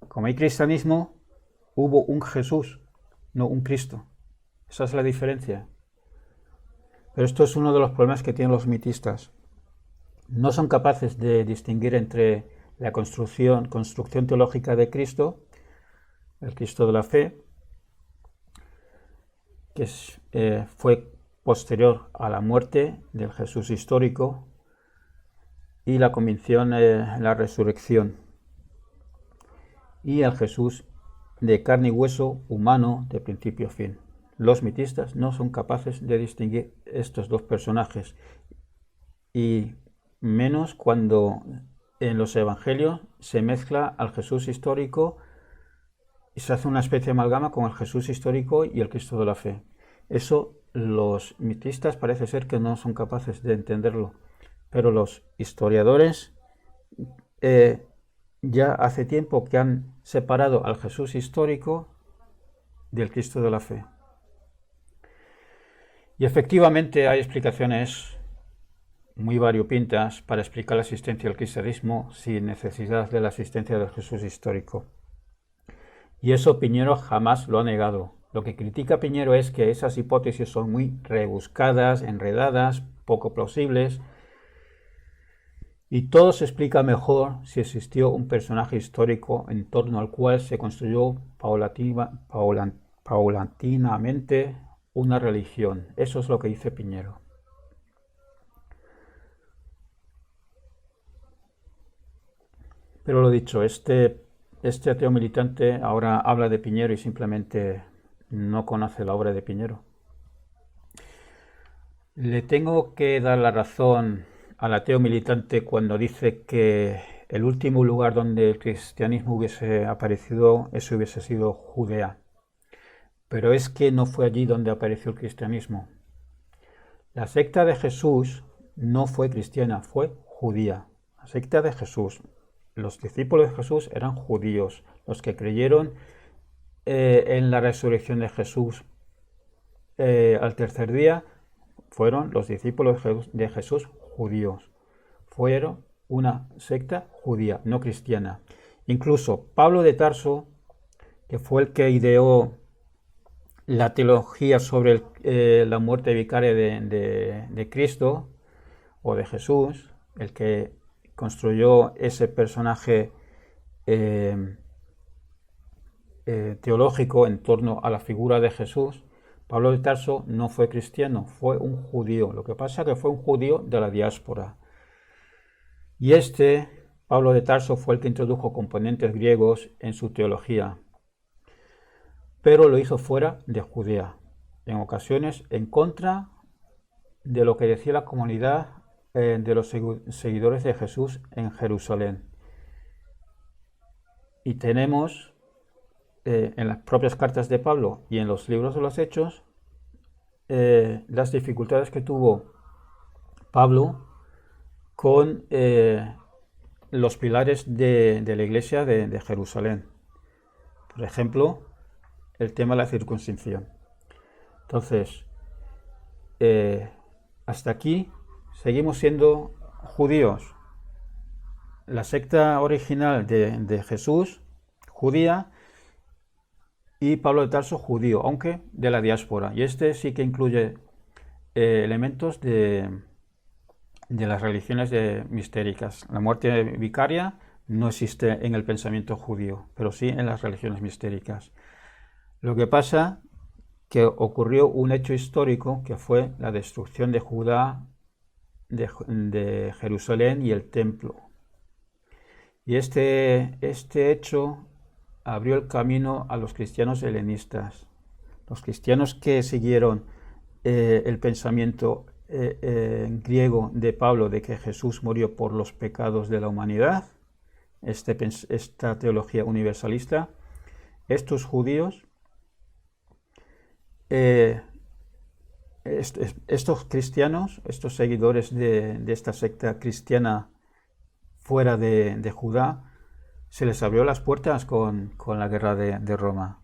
como hay cristianismo, hubo un Jesús, no un Cristo. Esa es la diferencia. Pero esto es uno de los problemas que tienen los mitistas. No son capaces de distinguir entre la construcción teológica de Cristo, el Cristo de la fe, que fue posterior a la muerte del Jesús histórico, y la convicción en la resurrección, y el Jesús de carne y hueso humano de principio a fin. Los mitistas no son capaces de distinguir estos dos personajes, y menos cuando en los evangelios se mezcla al Jesús histórico y se hace una especie de amalgama con el Jesús histórico y el Cristo de la fe. Eso los mitistas parece ser que no son capaces de entenderlo, pero los historiadores ya hace tiempo que han separado al Jesús histórico del Cristo de la fe. Y efectivamente hay explicaciones muy variopintas para explicar la existencia del cristianismo sin necesidad de la existencia del Jesús histórico. Y eso Piñero jamás lo ha negado. Lo que critica Piñero es que esas hipótesis son muy rebuscadas, enredadas, poco plausibles, y todo se explica mejor si existió un personaje histórico en torno al cual se construyó paulatinamente una religión. Eso es lo que dice Piñero. Pero lo dicho, este ateo militante ahora habla de Piñero y simplemente no conoce la obra de Piñero. Le tengo que dar la razón al ateo militante cuando dice que el último lugar donde el cristianismo hubiese aparecido, eso hubiese sido Judea. Pero es que no fue allí donde apareció el cristianismo. La secta de Jesús no fue cristiana, fue judía. La secta de Jesús. Los discípulos de Jesús eran judíos. Los que creyeron en la resurrección de Jesús al tercer día fueron los discípulos de Jesús judíos. Fueron una secta judía, no cristiana. Incluso Pablo de Tarso, que fue el que ideó la teología sobre la muerte vicaria de Cristo o de Jesús, el que construyó ese personaje teológico en torno a la figura de Jesús, Pablo de Tarso no fue cristiano, fue un judío. Lo que pasa es que fue un judío de la diáspora. Y Pablo de Tarso, fue el que introdujo componentes griegos en su teología, pero lo hizo fuera de Judea, en ocasiones en contra de lo que decía la comunidad de los seguidores de Jesús en Jerusalén. Y tenemos en las propias cartas de Pablo y en los libros de los Hechos las dificultades que tuvo Pablo con los pilares de la iglesia de Jerusalén. Por ejemplo, el tema de la circuncisión. Entonces, hasta aquí seguimos siendo judíos. La secta original de Jesús, judía, y Pablo de Tarso, judío, aunque de la diáspora. Y sí que incluye elementos de las religiones mistéricas. La muerte vicaria no existe en el pensamiento judío, pero sí en las religiones mistéricas. Lo que pasa que ocurrió un hecho histórico que fue la destrucción de Judá, de Jerusalén y el templo. Y este hecho abrió el camino a los cristianos helenistas. Los cristianos que siguieron el pensamiento griego de Pablo de que Jesús murió por los pecados de la humanidad, esta teología universalista, estos judíos, estos cristianos, estos seguidores de esta secta cristiana fuera de Judá, se les abrió las puertas con la guerra de Roma,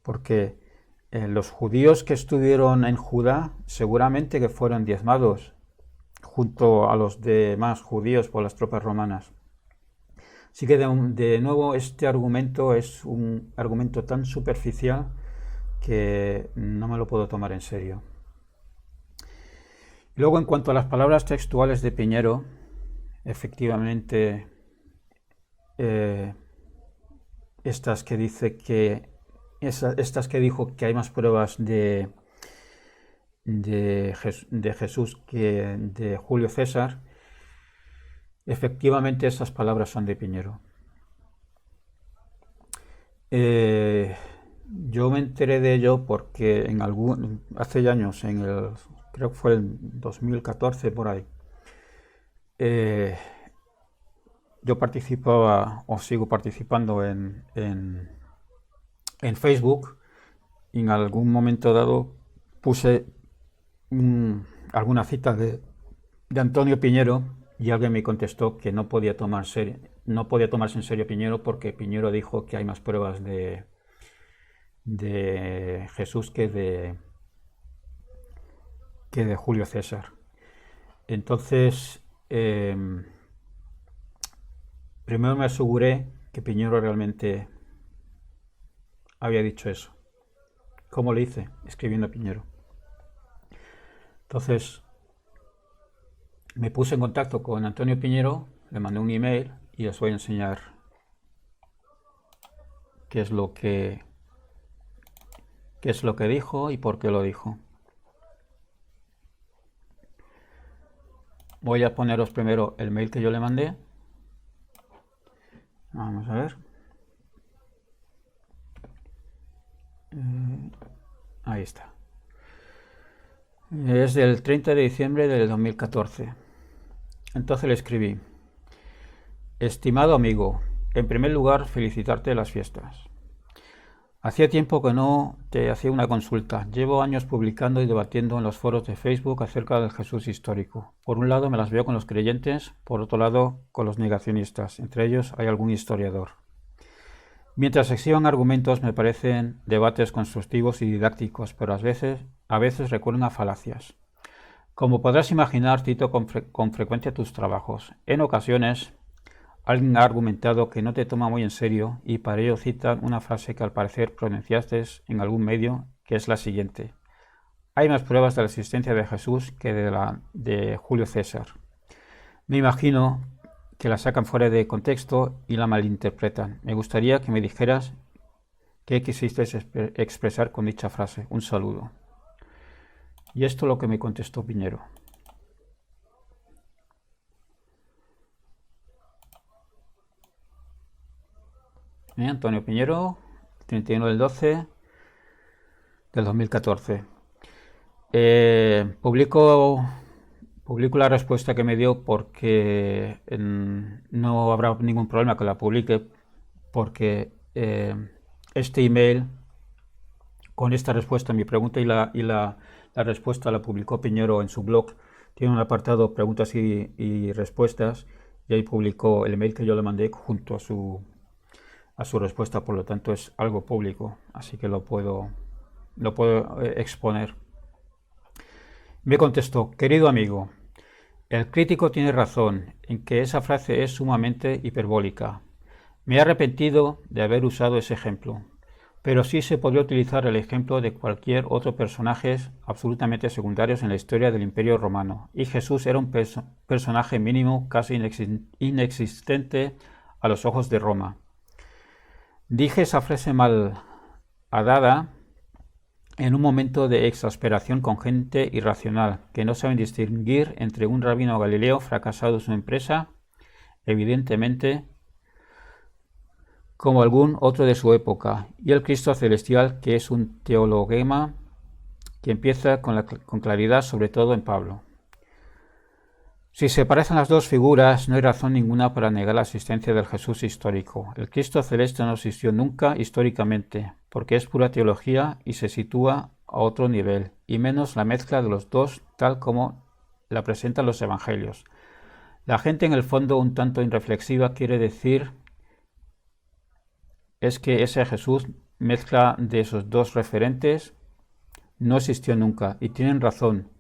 porque los judíos que estuvieron en Judá seguramente que fueron diezmados junto a los demás judíos por las tropas romanas. Así que de nuevo este argumento es un argumento tan superficial que no me lo puedo tomar en serio. Luego, en cuanto a las palabras textuales de Piñero, efectivamente estas que dijo que hay más pruebas de Jesús que de Julio César, efectivamente esas palabras son de Piñero. Yo me enteré de ello porque hace años, creo que fue el 2014 por ahí, yo participaba o sigo participando en Facebook, y en algún momento dado puse alguna cita de Antonio Piñero y alguien me contestó que no podía tomarse en serio Piñero porque Piñero dijo que hay más pruebas de Jesús que de Julio César. Entonces, primero me aseguré que Piñero realmente había dicho eso. ¿Cómo lo hice? Escribiendo a Piñero. Entonces, me puse en contacto con Antonio Piñero, le mandé un email y les voy a enseñar qué es lo que dijo y por qué lo dijo. Voy a poneros primero el mail que yo le mandé. Vamos a ver. Ahí está. Es del 30 de diciembre del 2014. Entonces le escribí: estimado amigo, en primer lugar felicitarte de las fiestas. Hacía tiempo que no te hacía una consulta. Llevo años publicando y debatiendo en los foros de Facebook acerca del Jesús histórico. Por un lado me las veo con los creyentes, por otro lado con los negacionistas. Entre ellos hay algún historiador. Mientras se exhiban argumentos me parecen debates constructivos y didácticos, pero a veces recurren a falacias. Como podrás imaginar, cito con frecuencia tus trabajos. En ocasiones alguien ha argumentado que no te toma muy en serio y para ello citan una frase que al parecer pronunciaste en algún medio, que es la siguiente: hay más pruebas de la existencia de Jesús que de Julio César. Me imagino que la sacan fuera de contexto y la malinterpretan. Me gustaría que me dijeras qué quisiste expresar con dicha frase. Un saludo. Y esto es lo que me contestó Piñero. Antonio Piñero, 31 del 12 del 2014. Publico la respuesta que me dio porque no habrá ningún problema que la publique, porque este email con esta respuesta a mi pregunta y la respuesta la publicó Piñero en su blog. Tiene un apartado preguntas y respuestas y ahí publicó el email que yo le mandé junto a su respuesta, por lo tanto es algo público, así que lo puedo exponer. Me contestó: querido amigo, el crítico tiene razón en que esa frase es sumamente hiperbólica. Me he arrepentido de haber usado ese ejemplo, pero sí se podría utilizar el ejemplo de cualquier otro personaje absolutamente secundarios en la historia del Imperio Romano, y Jesús era un personaje mínimo, casi inexistente a los ojos de Roma. Dije esa frase mal dada en un momento de exasperación con gente irracional, que no saben distinguir entre un rabino galileo fracasado en su empresa, evidentemente, como algún otro de su época, y el Cristo celestial, que es un teologema que empieza con claridad, sobre todo en Pablo. Si se parecen las dos figuras, no hay razón ninguna para negar la existencia del Jesús histórico. El Cristo celeste no existió nunca históricamente, porque es pura teología y se sitúa a otro nivel, y menos la mezcla de los dos tal como la presentan los evangelios. La gente en el fondo un tanto irreflexiva quiere decir es que ese Jesús mezcla de esos dos referentes no existió nunca, y tienen razón,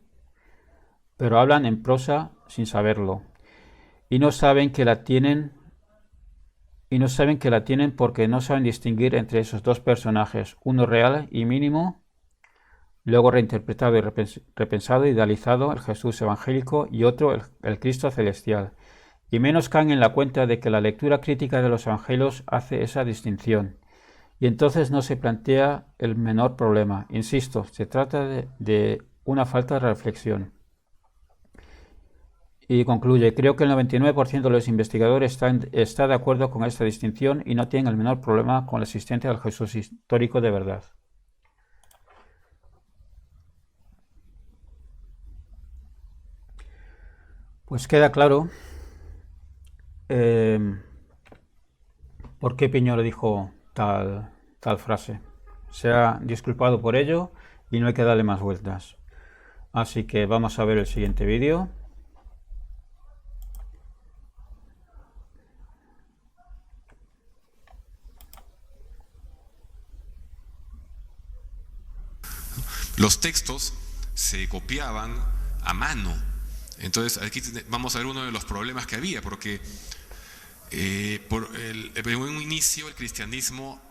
pero hablan en prosa sin saberlo, y no saben que la tienen porque no saben distinguir entre esos dos personajes, uno real y mínimo, luego reinterpretado y repensado, idealizado, el Jesús evangélico, y otro, el Cristo celestial. Y menos caen en la cuenta de que la lectura crítica de los evangelios hace esa distinción. Y entonces no se plantea el menor problema. Insisto, se trata de una falta de reflexión. Y concluye, creo que el 99% de los investigadores está de acuerdo con esta distinción y no tienen el menor problema con la existencia del Jesús histórico de verdad. Pues queda claro por qué Piñero dijo tal frase. Se ha disculpado por ello y no hay que darle más vueltas. Así que vamos a ver el siguiente vídeo. Los textos se copiaban a mano. Entonces aquí vamos a ver uno de los problemas que había, porque en un inicio el cristianismo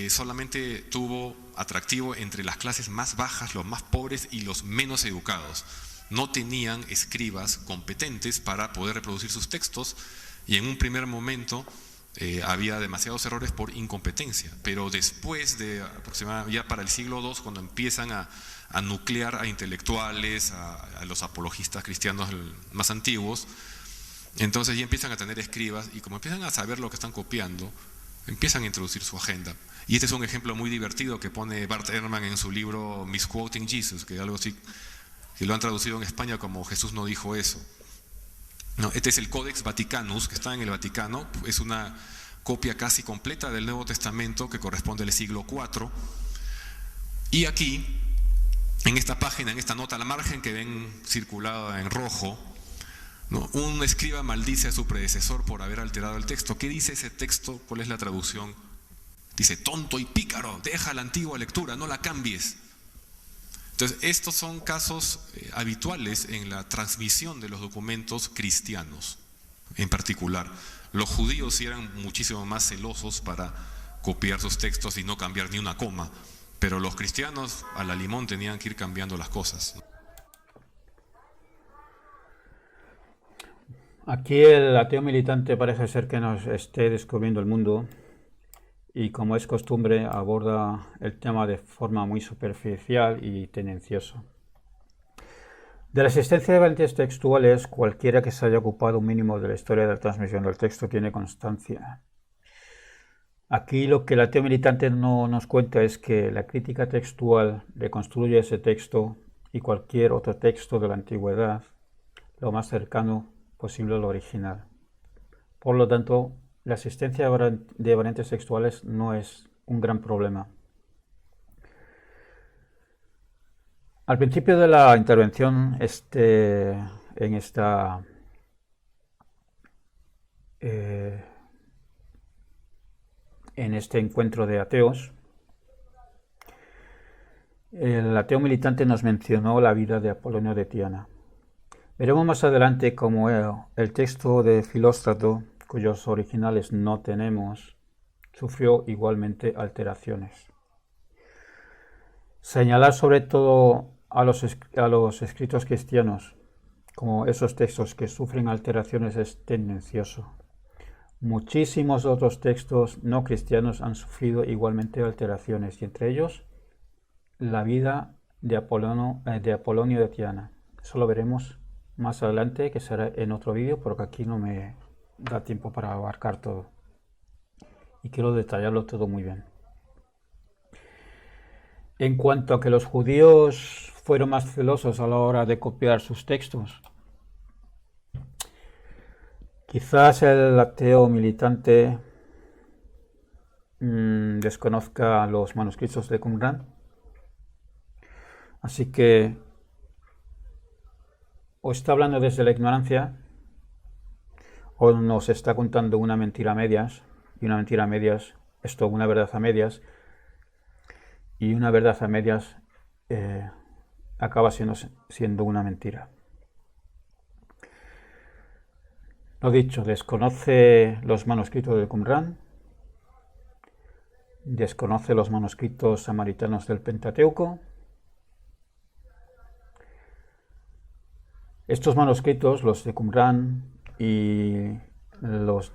solamente tuvo atractivo entre las clases más bajas, los más pobres y los menos educados. No tenían escribas competentes para poder reproducir sus textos, y en un primer momento había demasiados errores por incompetencia, pero después de aproximadamente ya para el siglo II, cuando empiezan a nuclear a intelectuales, a los apologistas cristianos más antiguos, entonces ya empiezan a tener escribas, y como empiezan a saber lo que están copiando, empiezan a introducir su agenda. Y este es un ejemplo muy divertido que pone Bart Ehrman en su libro Misquoting Jesus, que algo así, que lo han traducido en España como Jesús no dijo eso. No, este es el Codex Vaticanus, que está en el Vaticano, es una copia casi completa del Nuevo Testamento que corresponde al siglo IV. Y aquí, en esta página, en esta nota a la margen que ven circulada en rojo, ¿no?, un escriba maldice a su predecesor por haber alterado el texto. ¿Qué dice ese texto? ¿Cuál es la traducción? Dice, tonto y pícaro, deja la antigua lectura, no la cambies. Entonces, estos son casos habituales en la transmisión de los documentos cristianos, en particular. Los judíos sí eran muchísimo más celosos para copiar sus textos y no cambiar ni una coma, pero los cristianos a la limón tenían que ir cambiando las cosas. Aquí el ateo militante parece ser que nos esté descubriendo el mundo, y como es costumbre aborda el tema de forma muy superficial y tendenciosa. De la existencia de variantes textuales, cualquiera que se haya ocupado un mínimo de la historia de la transmisión del texto tiene constancia. Aquí lo que el ateo militante no nos cuenta es que la crítica textual reconstruye ese texto y cualquier otro texto de la antigüedad lo más cercano posible al original. Por lo tanto, la existencia de variantes textuales no es un gran problema. Al principio de la intervención en este encuentro de ateos, el ateo militante nos mencionó la vida de Apolonio de Tiana. Veremos más adelante cómo el texto de Filóstrato, cuyos originales no tenemos, sufrió igualmente alteraciones. Señalar sobre todo a los escritos cristianos como esos textos que sufren alteraciones es tendencioso. Muchísimos otros textos no cristianos han sufrido igualmente alteraciones, y entre ellos la vida de Apolonio de Tiana. Eso lo veremos más adelante, que será en otro vídeo, porque aquí no me da tiempo para abarcar todo y quiero detallarlo todo muy bien. En cuanto a que los judíos fueron más celosos a la hora de copiar sus textos, quizás el ateo militante desconozca los manuscritos de Qumran, así que o está hablando desde la ignorancia o nos está contando una mentira a medias, y una mentira a medias es toda una verdad a medias, y una verdad a medias acaba siendo una mentira. Lo dicho, desconoce los manuscritos de Qumrán, desconoce los manuscritos samaritanos del Pentateuco. Estos manuscritos, los de Qumrán y los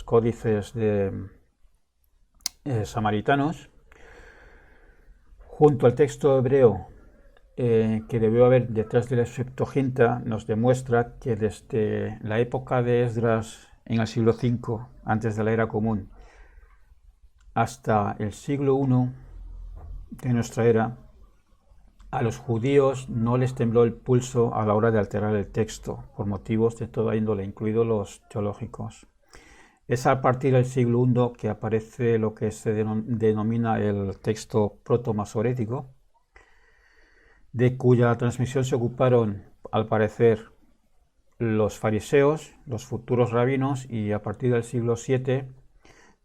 códices de samaritanos, junto al texto hebreo que debió haber detrás de la Septuaginta, nos demuestra que desde la época de Esdras en el siglo V, antes de la era común, hasta el siglo I de nuestra era, a los judíos no les tembló el pulso a la hora de alterar el texto, por motivos de toda índole, incluidos los teológicos. Es a partir del siglo I que aparece lo que se denomina el texto proto-masorético, de cuya transmisión se ocuparon, al parecer, los fariseos, los futuros rabinos, y a partir del siglo VII,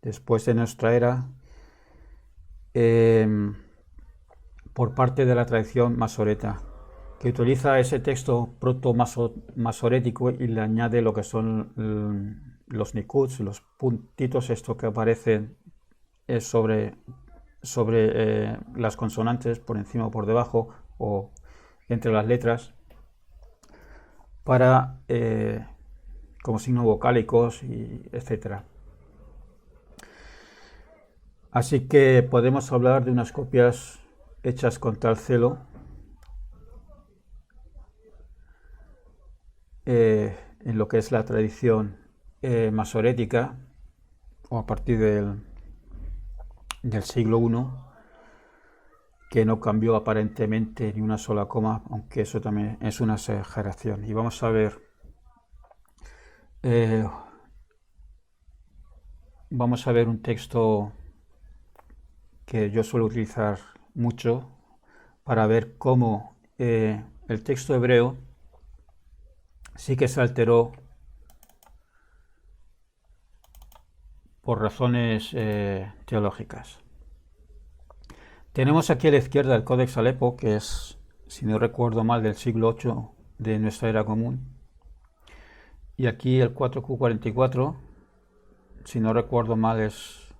después de nuestra era, por parte de la tradición masoreta, que utiliza ese texto proto-masorético y le añade lo que son los nikuts, los puntitos estos que aparecen sobre las consonantes, por encima o por debajo, o entre las letras, para como signos vocálicos, y etcétera. Así que podemos hablar de unas copias hechas con tal celo en lo que es la tradición masorética, o a partir del siglo I, que no cambió aparentemente ni una sola coma, aunque eso también es una exageración. Y vamos a ver un texto que yo suelo utilizar mucho para ver cómo el texto hebreo sí que se alteró por razones teológicas. Tenemos aquí a la izquierda el Codex Alepo, que es, si no recuerdo mal, del siglo VIII de nuestra era común, y aquí el 4Q44, si no recuerdo mal, es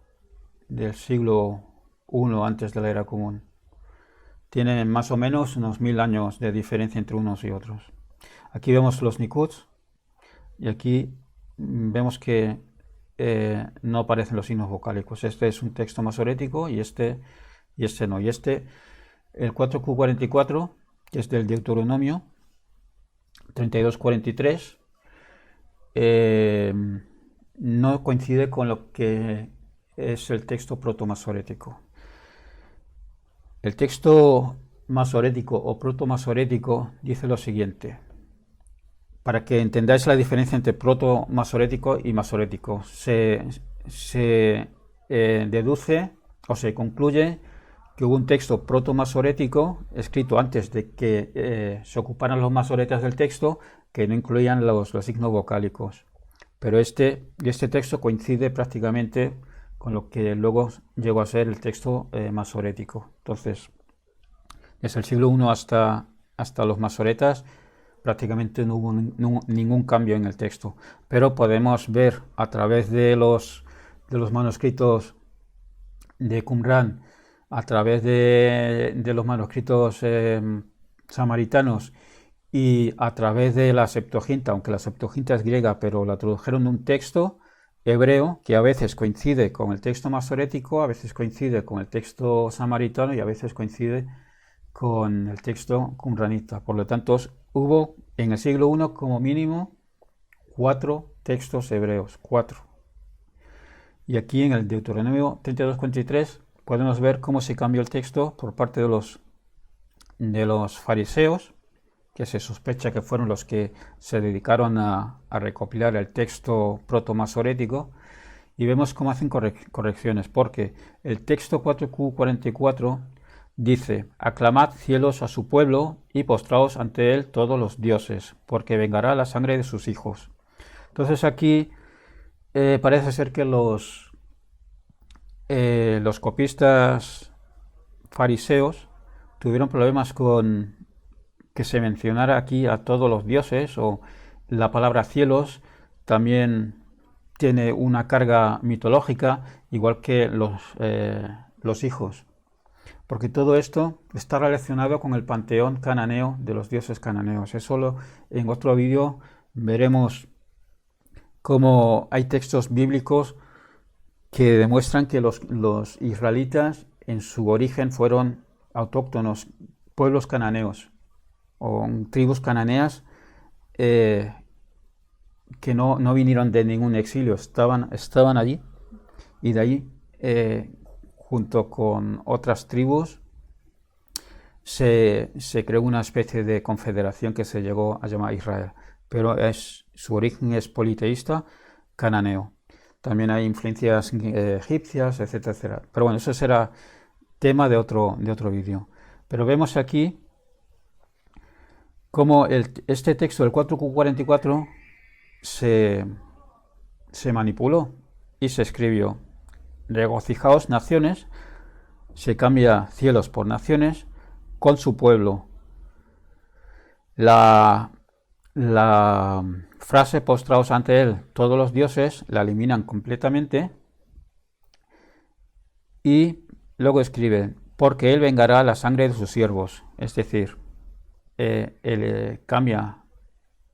del siglo I antes de la era común. Tienen más o menos unos 1000 años de diferencia entre unos y otros. Aquí vemos los nikuts, y aquí vemos que no aparecen los signos vocálicos. Este es un texto masorético y este no. Y el 4Q44, que es del Deuteronomio 32-43, no coincide con lo que es el texto proto-masorético. El texto masorético o proto-masorético dice lo siguiente, para que entendáis la diferencia entre proto-masorético y masorético. Se deduce o se concluye que hubo un texto proto-masorético escrito antes de que se ocuparan los masoretas del texto, que no incluían los signos vocálicos. Pero este texto coincide prácticamente con lo que luego llegó a ser el texto masorético. Entonces, desde el siglo I hasta los masoretas prácticamente no hubo ningún cambio en el texto. Pero podemos ver a través de los manuscritos de Qumrán, a través de los manuscritos samaritanos y a través de la Septuaginta, aunque la Septuaginta es griega, pero la tradujeron de un texto hebreo que a veces coincide con el texto masorético, a veces coincide con el texto samaritano y a veces coincide con el texto qumranita. Por lo tanto, hubo en el siglo I como mínimo 4 textos hebreos, 4. Y aquí en el Deuteronomio 32-43 podemos ver cómo se cambió el texto por parte de los fariseos, que se sospecha que fueron los que se dedicaron a recopilar el texto proto-masorético, y vemos cómo hacen correcciones, porque el texto 4Q44 dice: aclamad cielos a su pueblo y postraos ante él todos los dioses, porque vengará la sangre de sus hijos. Entonces aquí parece ser que los copistas fariseos tuvieron problemas con que se mencionara aquí a todos los dioses, o la palabra cielos también tiene una carga mitológica, igual que los hijos, porque todo esto está relacionado con el panteón cananeo de los dioses cananeos. Eso en otro vídeo veremos cómo hay textos bíblicos que demuestran que los israelitas en su origen fueron autóctonos, pueblos cananeos o tribus cananeas que no vinieron de ningún exilio, estaban allí, y de allí, junto con otras tribus, se creó una especie de confederación que se llegó a llamar Israel, pero su origen es politeísta cananeo. También hay influencias egipcias, etcétera, etcétera. Pero bueno, eso será tema de otro vídeo. Pero vemos aquí cómo este texto del 4Q44 se manipuló y se escribió: regocijaos naciones, se cambia cielos por naciones, con su pueblo. La frase postraos ante él todos los dioses la eliminan completamente, y luego escribe: porque él vengará la sangre de sus siervos. Es decir, él cambia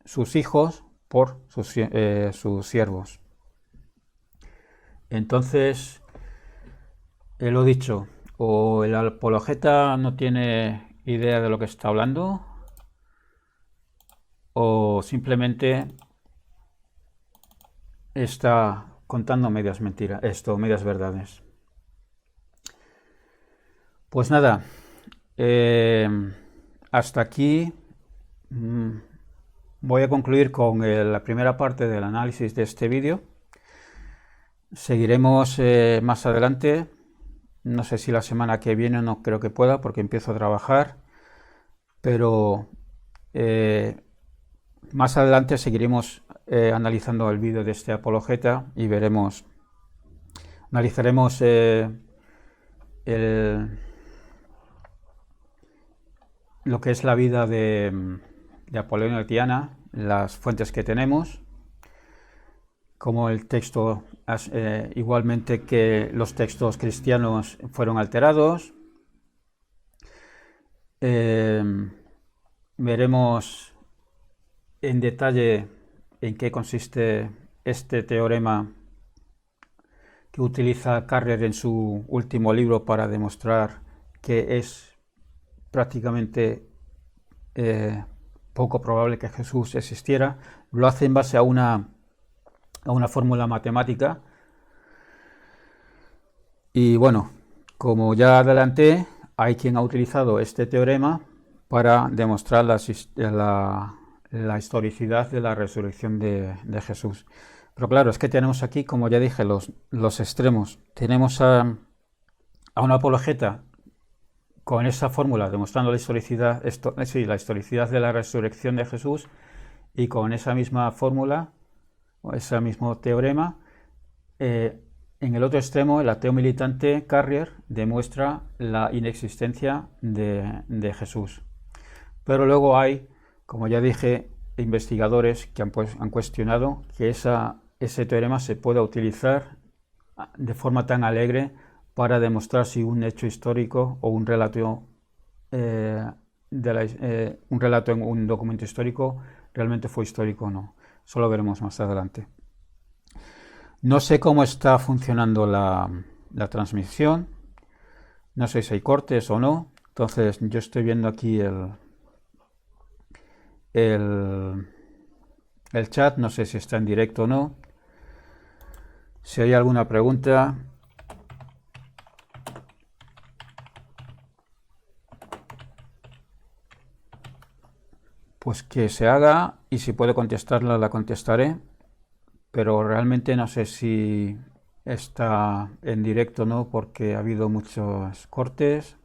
sus hijos por sus siervos. Entonces, lo dicho, o el apologeta no tiene idea de lo que está hablando, o simplemente está contando medias mentiras, medias verdades. Pues nada, hasta aquí voy a concluir con la primera parte del análisis de este vídeo. Seguiremos más adelante, no sé si la semana que viene, no creo que pueda porque empiezo a trabajar, pero más adelante seguiremos analizando el vídeo de este apologeta y analizaremos lo que es la vida de Apolonio de Tiana, las fuentes que tenemos, como el texto, igualmente que los textos cristianos fueron alterados. Veremos en detalle en qué consiste este teorema que utiliza Carrier en su último libro para demostrar que es prácticamente poco probable que Jesús existiera. Lo hace en base a una fórmula matemática. Y bueno, como ya adelanté, hay quien ha utilizado este teorema para demostrar la historicidad de la resurrección de Jesús. Pero claro, es que tenemos aquí, como ya dije, los extremos. Tenemos a un apologeta con esa fórmula demostrando la historicidad de la resurrección de Jesús, y con esa misma fórmula o ese mismo teorema, en el otro extremo, el ateo militante Carrier demuestra la inexistencia de Jesús. Pero luego hay, como ya dije, investigadores que han cuestionado que ese teorema se pueda utilizar de forma tan alegre para demostrar si un hecho histórico o un relato en un documento histórico realmente fue histórico o no. Eso lo veremos más adelante. No sé cómo está funcionando la transmisión, no sé si hay cortes o no. Entonces yo estoy viendo aquí el chat, no sé si está en directo o no. Si hay alguna pregunta, pues que se haga, y si puedo contestarla, la contestaré, pero realmente no sé si está en directo o no, porque ha habido muchos cortes.